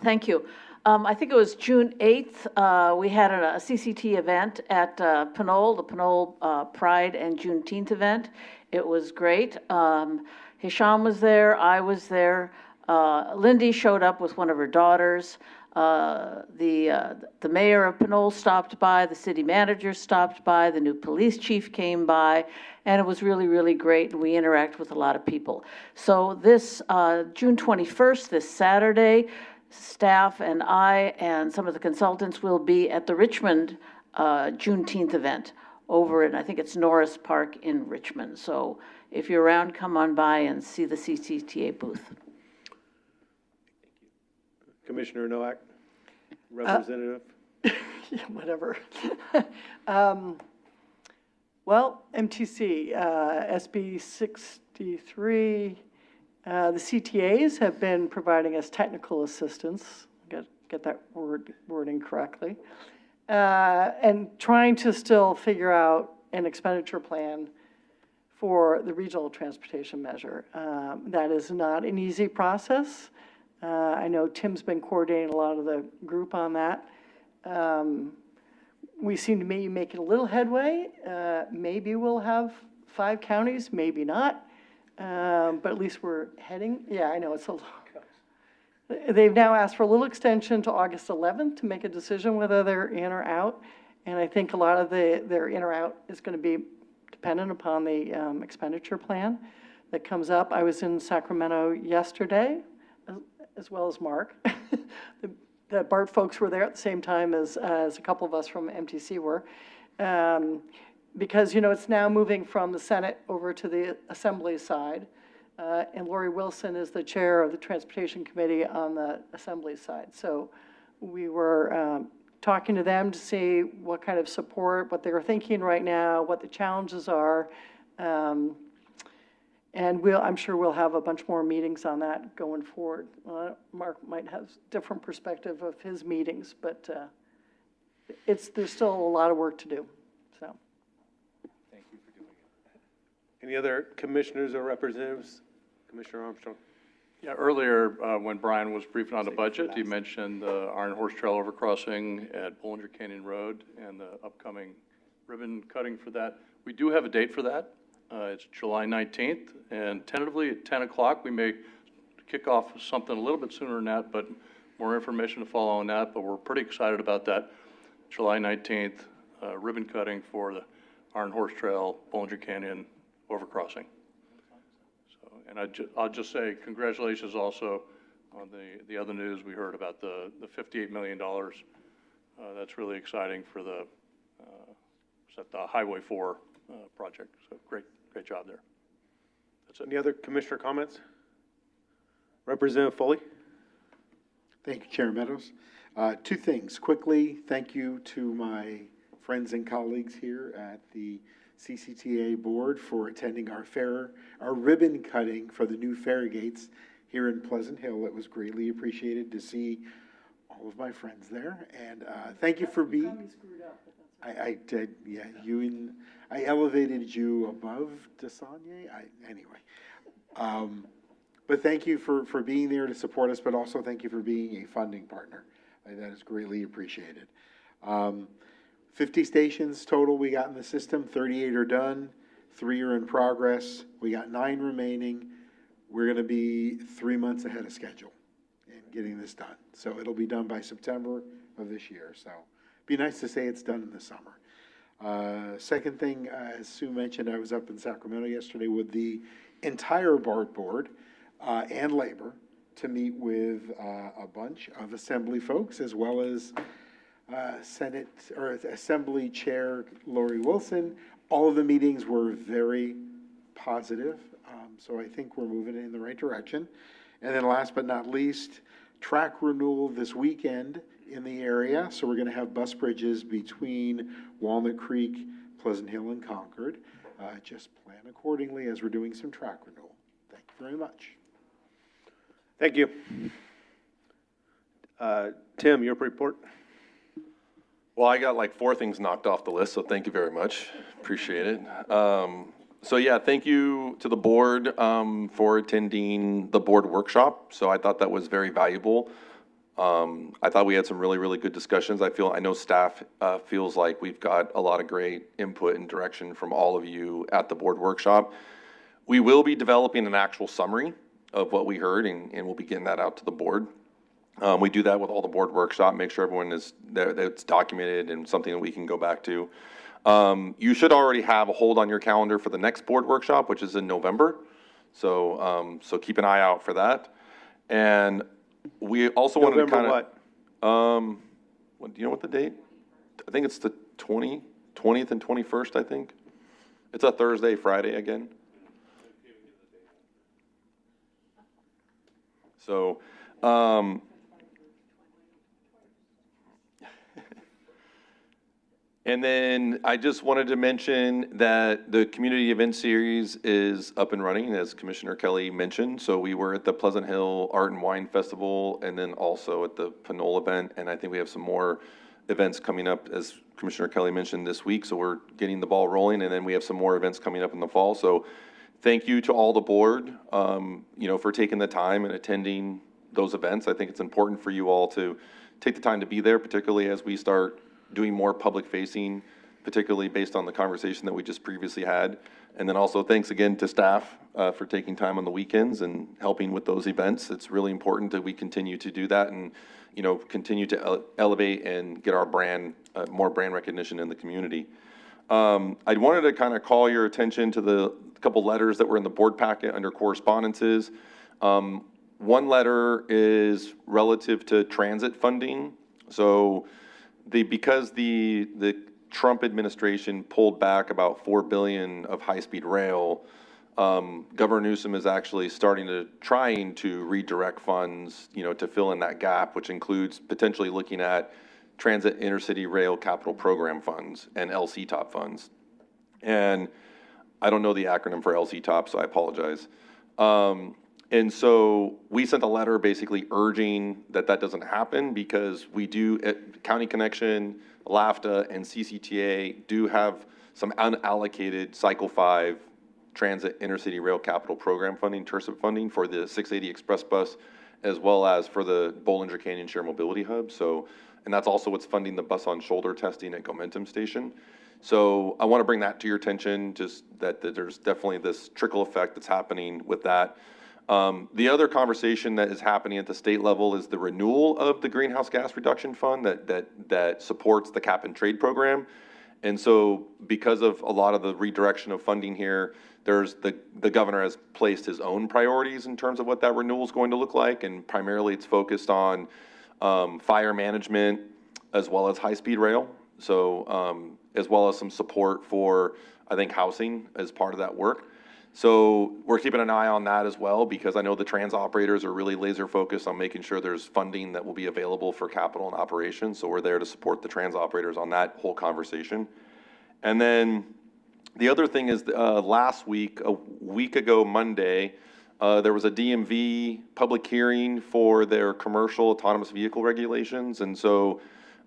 Thank you. I think it was June 8th, we had a CCT event at Pinole, the Pinole Pride and Juneteenth event. It was great. Hisham was there, I was there. Lindy showed up with one of her daughters. The mayor of Pinole stopped by, the city manager stopped by, the new police chief came by, and it was really, really great, and we interact with a lot of people. So this June 21st, this Saturday, staff and I and some of the consultants will be at the Richmond Juneteenth event over in, I think it's Norris Park in Richmond. So if you're around, come on by and see the CCTA booth. Commissioner Nowak, representative. Yeah, whatever. Well, MTC, SB 63, the CTAs have been providing us technical assistance, get that wording correctly, and trying to still figure out an expenditure plan for the regional transportation measure. That is not an easy process. I know Tim's been coordinating a lot of the group on that. We seem to be making a little headway. Maybe we'll have 5 counties, maybe not. But at least we're heading. Yeah, I know, it's a long. They've now asked for a little extension to August 11th to make a decision whether they're in or out. And I think a lot of their in or out is going to be dependent upon the expenditure plan that comes up. I was in Sacramento yesterday, as well as Mark. The BART folks were there at the same time as a couple of us from MTC were. Because, it's now moving from the Senate over to the Assembly side. And Lori Wilson is the chair of the Transportation Committee on the Assembly side. So we were talking to them to see what kind of support, what they were thinking right now, what the challenges are. And I'm sure we'll have a bunch more meetings on that going forward. Mark might have different perspective of his meetings, but there's still a lot of work to do, so. Thank you for doing it. Any other commissioners or representatives? Commissioner Armstrong. Yeah, earlier when Brian was briefing on the budget, he mentioned the Iron Horse Trail overcrossing at Bollinger Canyon Road and the upcoming ribbon cutting for that. We do have a date for that. It's July 19th, and tentatively at 10 o'clock. We may kick off something a little bit sooner than that, but more information to follow on that. But we're pretty excited about that. July 19th, ribbon cutting for the Iron Horse Trail, Bollinger Canyon overcrossing. So, and I'll just say congratulations also on the other news we heard about the $58 million. That's really exciting for the Highway 4 project. So great job there. That's it. Any other commissioner comments? Representative Foley? Thank you, Chair Meadows. Two things. Quickly, thank you to my friends and colleagues here at the CCTA board for attending our ribbon cutting for the new fair gates here in Pleasant Hill. It was greatly appreciated to see all of my friends there. And thank you for being. I did, yeah. I elevated you above Desanya. Anyway. But thank you for being there to support us, but also thank you for being a funding partner. That is greatly appreciated. 50 stations total we got in the system, 38 are done, 3 are in progress. We got 9 remaining. We're going to be 3 months ahead of schedule in getting this done. So it'll be done by September of this year. So it'd be nice to say it's done in the summer. Second thing, as Sue mentioned, I was up in Sacramento yesterday with the entire BART board and labor to meet with a bunch of Assembly folks, as well as Senate or Assembly Chair Lori Wilson. All of the meetings were very positive, so I think we're moving in the right direction. And then last but not least, track renewal this weekend in the area. So we're going to have bus bridges between Walnut Creek, Pleasant Hill, and Concord. Just plan accordingly as we're doing some track renewal. Thank you very much. Thank you. Tim, your report? Well, I got like 4 things knocked off the list, so thank you very much. Appreciate it. So yeah, thank you to the board for attending the board workshop. So I thought that was very valuable. I thought we had some really good discussions. I know staff feels like we've got a lot of great input and direction from all of you at the board workshop. We will be developing an actual summary of what we heard, and we'll be getting that out to the board. We do that with all the board workshop, make sure everyone is there, that it's documented and something that we can go back to. You should already have a hold on your calendar for the next board workshop, which is in November. So, so keep an eye out for that. And we also wanted to kind of, do you know what the date? I think it's the 20th and 21st, I think. It's a Thursday, Friday again. So, and then I just wanted to mention that the community event series is up and running, as Commissioner Kelly mentioned. So we were at the Pleasant Hill Art and Wine Festival, and then also at the Pinole event. And I think we have some more events coming up, as Commissioner Kelly mentioned, this week. So we're getting the ball rolling, and then we have some more events coming up in the fall. So thank you to all the board, for taking the time and attending those events. I think it's important for you all to take the time to be there, particularly as we start doing more public facing, particularly based on the conversation that we just previously had. And then also thanks again to staff for taking time on the weekends and helping with those events. It's really important that we continue to do that and, continue to elevate and get our brand, more brand recognition in the community. I wanted to kind of call your attention to the couple letters that were in the board packet under correspondences. One letter is relative to transit funding. So because the Trump administration pulled back about $4 billion of high-speed rail, Governor Newsom is actually trying to redirect funds, to fill in that gap, which includes potentially looking at Transit Intercity Rail Capital Program funds and LCTOP funds. And I don't know the acronym for LCTOP, so I apologize. And so we sent a letter basically urging that doesn't happen, because we do, County Connection, LAFTA, and CCTA do have some unallocated Cycle 5 Transit Intercity Rail Capital Program funding, TIRCIP funding, for the 680 Express Bus, as well as for the Bollinger Canyon Share Mobility Hub. So, and that's also what's funding the bus on shoulder testing at Gomentum Station. So I want to bring that to your attention, just that there's definitely this trickle effect that's happening with that. The other conversation that is happening at the state level is the renewal of the Greenhouse Gas Reduction Fund that supports the cap and trade program. And so because of a lot of the redirection of funding here, there's the governor has placed his own priorities in terms of what that renewal is going to look like. And primarily it's focused on fire management as well as high-speed rail. So as well as some support for, I think, housing as part of that work. So we're keeping an eye on that as well, because I know the trans operators are really laser focused on making sure there's funding that will be available for capital and operations. So we're there to support the trans operators on that whole conversation. And then the other thing is last week, a week ago Monday, there was a DMV public hearing for their commercial autonomous vehicle regulations. And so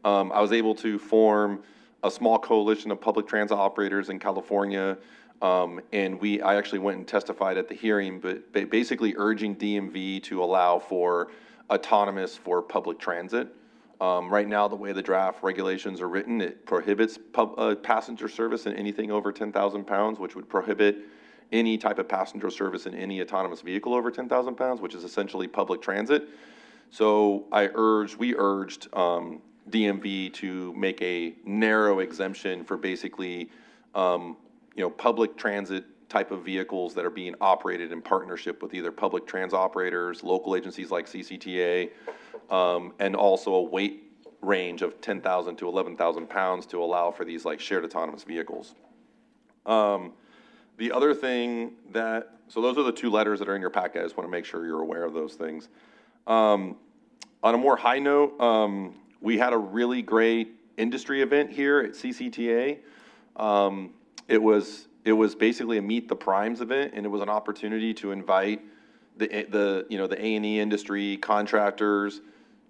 I was able to form a small coalition of public transit operators in California. And I actually went and testified at the hearing, but basically urging DMV to allow for autonomous for public transit. Right now, the way the draft regulations are written, it prohibits passenger service in anything over 10,000 pounds, which would prohibit any type of passenger service in any autonomous vehicle over 10,000 pounds, which is essentially public transit. So we urged DMV to make a narrow exemption for basically public transit type of vehicles that are being operated in partnership with either public transit operators, local agencies like CCTA, and also a weight range of 10,000 to 11,000 pounds to allow for these like shared autonomous vehicles. The other thing so those are the two letters that are in your packet. I just want to make sure you're aware of those things. On a more high note, we had a really great industry event here at CCTA. It was basically a Meet the Primes event, and it was an opportunity to invite the A&E industry contractors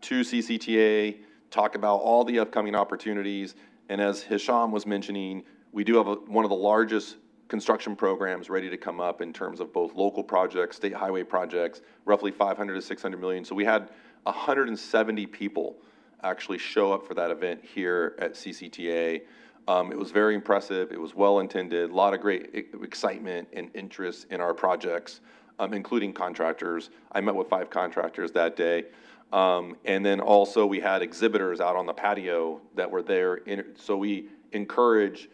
to CCTA, talk about all the upcoming opportunities. And as Hisham was mentioning, we do have one of the largest construction programs ready to come up in terms of both local projects, state highway projects, roughly 500 to 600 million. So we had 170 people actually show up for that event here at CCTA. It was very impressive. It was well intended. A lot of great excitement and interest in our projects, including contractors. I met with 5 contractors that day. And then also we had exhibitors out on the patio that were there. So we encourage,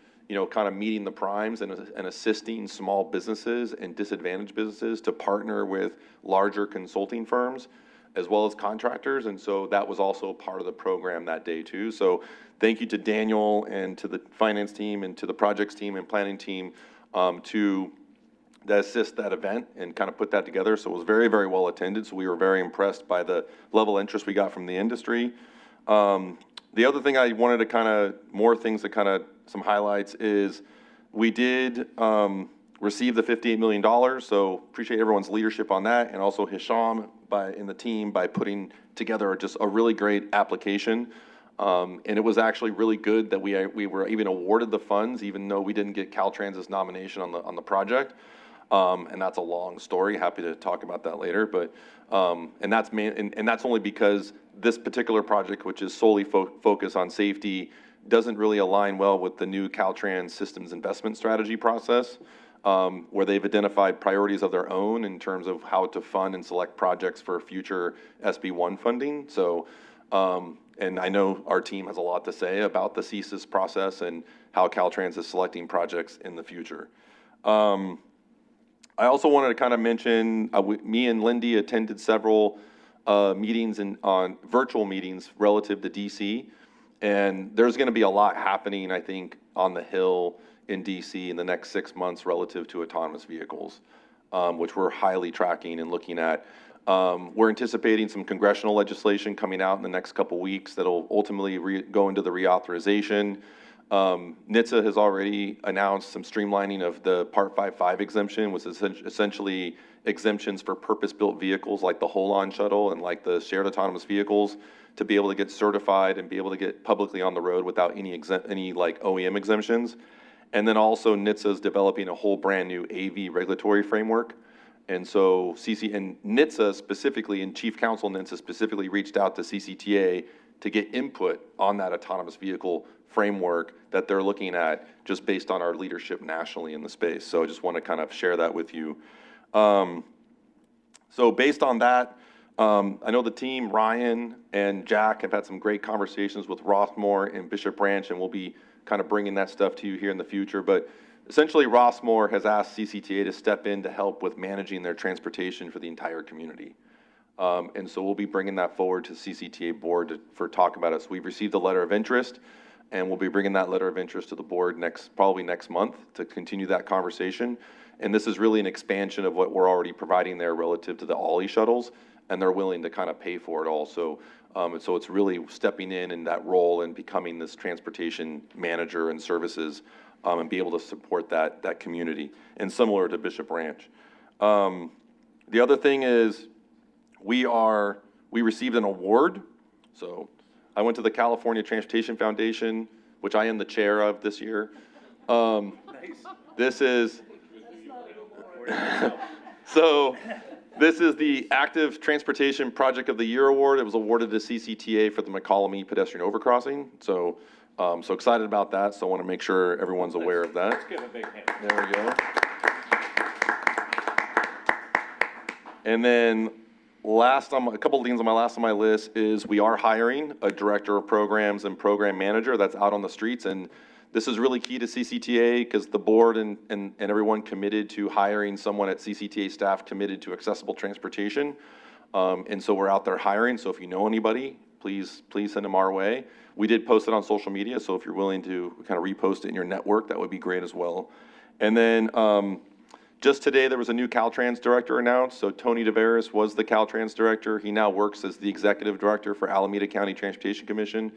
kind of meeting the primes and assisting small businesses and disadvantaged businesses to partner with larger consulting firms as well as contractors. And so that was also part of the program that day too. So thank you to Daniel and to the finance team and to the projects team and planning team to assist that event and kind of put that together. So it was very, very well attended. So we were very impressed by the level of interest we got from the industry. The other thing I wanted to some highlights is we did receive the $58 million. So appreciate everyone's leadership on that, and also Hisham in the team by putting together just a really great application. And it was actually really good that we were even awarded the funds, even though we didn't get Caltrans's nomination on the project. And that's a long story. Happy to talk about that later. But and that's only because this particular project, which is solely focused on safety, doesn't really align well with the new Caltrans systems investment strategy process, where they've identified priorities of their own in terms of how to fund and select projects for future SB1 funding. So, and I know our team has a lot to say about the CSIS process and how Caltrans is selecting projects in the future. I also wanted to kind of mention, me and Lindy attended several meetings on virtual meetings relative to DC. And there's going to be a lot happening, I think, on the Hill in DC in the next 6 months relative to autonomous vehicles, which we're highly tracking and looking at. We're anticipating some congressional legislation coming out in the next couple weeks that'll ultimately go into the reauthorization. NHTSA has already announced some streamlining of the Part 5.5 exemption, which is essentially exemptions for purpose-built vehicles like the HOLON shuttle and like the shared autonomous vehicles, to be able to get certified and be able to get publicly on the road without any like OEM exemptions. And then also NHTSA is developing a whole brand new AV regulatory framework. And so NHTSA specifically, and Chief Counsel NHTSA specifically reached out to CCTA to get input on that autonomous vehicle framework that they're looking at just based on our leadership nationally in the space. So I just want to kind of share that with you. So based on that, I know the team, Ryan and Jack, have had some great conversations with Rossmore and Bishop Branch, and we'll be kind of bringing that stuff to you here in the future. But essentially, Rossmore has asked CCTA to step in to help with managing their transportation for the entire community. And so we'll be bringing that forward to CCTA board for talk about it. So we've received a letter of interest, and we'll be bringing that letter of interest to the board probably next month to continue that conversation. And this is really an expansion of what we're already providing there relative to the Ollie shuttles, and they're willing to kind of pay for it also. So it's really stepping in that role and becoming this transportation manager and services, and be able to support that community, and similar to Bishop Ranch. The other thing is we received an award. So I went to the California Transportation Foundation, which I am the chair of this year. This is this is the Active Transportation Project of the Year Award. It was awarded to CCTA for the McCollum pedestrian overcrossing. So excited about that. So I want to make sure everyone's aware of that. Let's give a big hand. There we go. And then a couple of things on my list is we are hiring a director of programs and program manager that's out on the streets. And this is really key to CCTA because the board and everyone committed to hiring someone at CCTA staff committed to accessible transportation. And so we're out there hiring. So if you know anybody, please send them our way. We did post it on social media. So if you're willing to kind of repost it in your network, that would be great as well. And then just today, there was a new Caltrans director announced. So Tony DeVeris was the Caltrans director. He now works as the executive director for Alameda County Transportation Commission.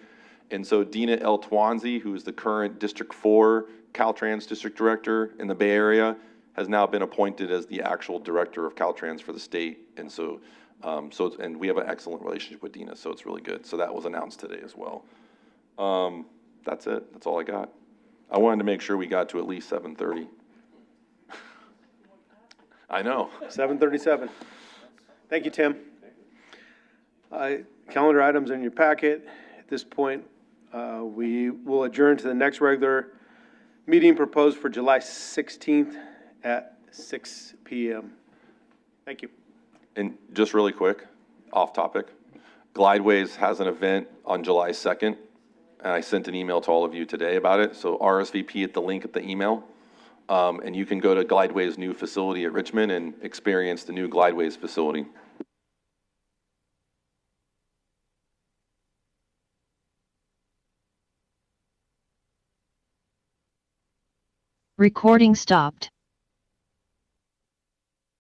And so Dina El Twanzi, who is the current District 4 Caltrans district director in the Bay Area, has now been appointed as the actual director of Caltrans for the state. And so, and we have an excellent relationship with Dina, so it's really good. So that was announced today as well. That's it. That's all I got. I wanted to make sure we got to at least 7:30. I know. 7:37. Thank you, Tim. Calendar items in your packet. At this point, we will adjourn to the next regular meeting proposed for July 16th at 6 p.m. Thank you. And just really quick, off topic, Glideways has an event on July 2nd, and I sent an email to all of you today about it. So RSVP at the link at the email. And you can go to Glideways' new facility at Richmond and experience the new Glideways facility. Recording stopped.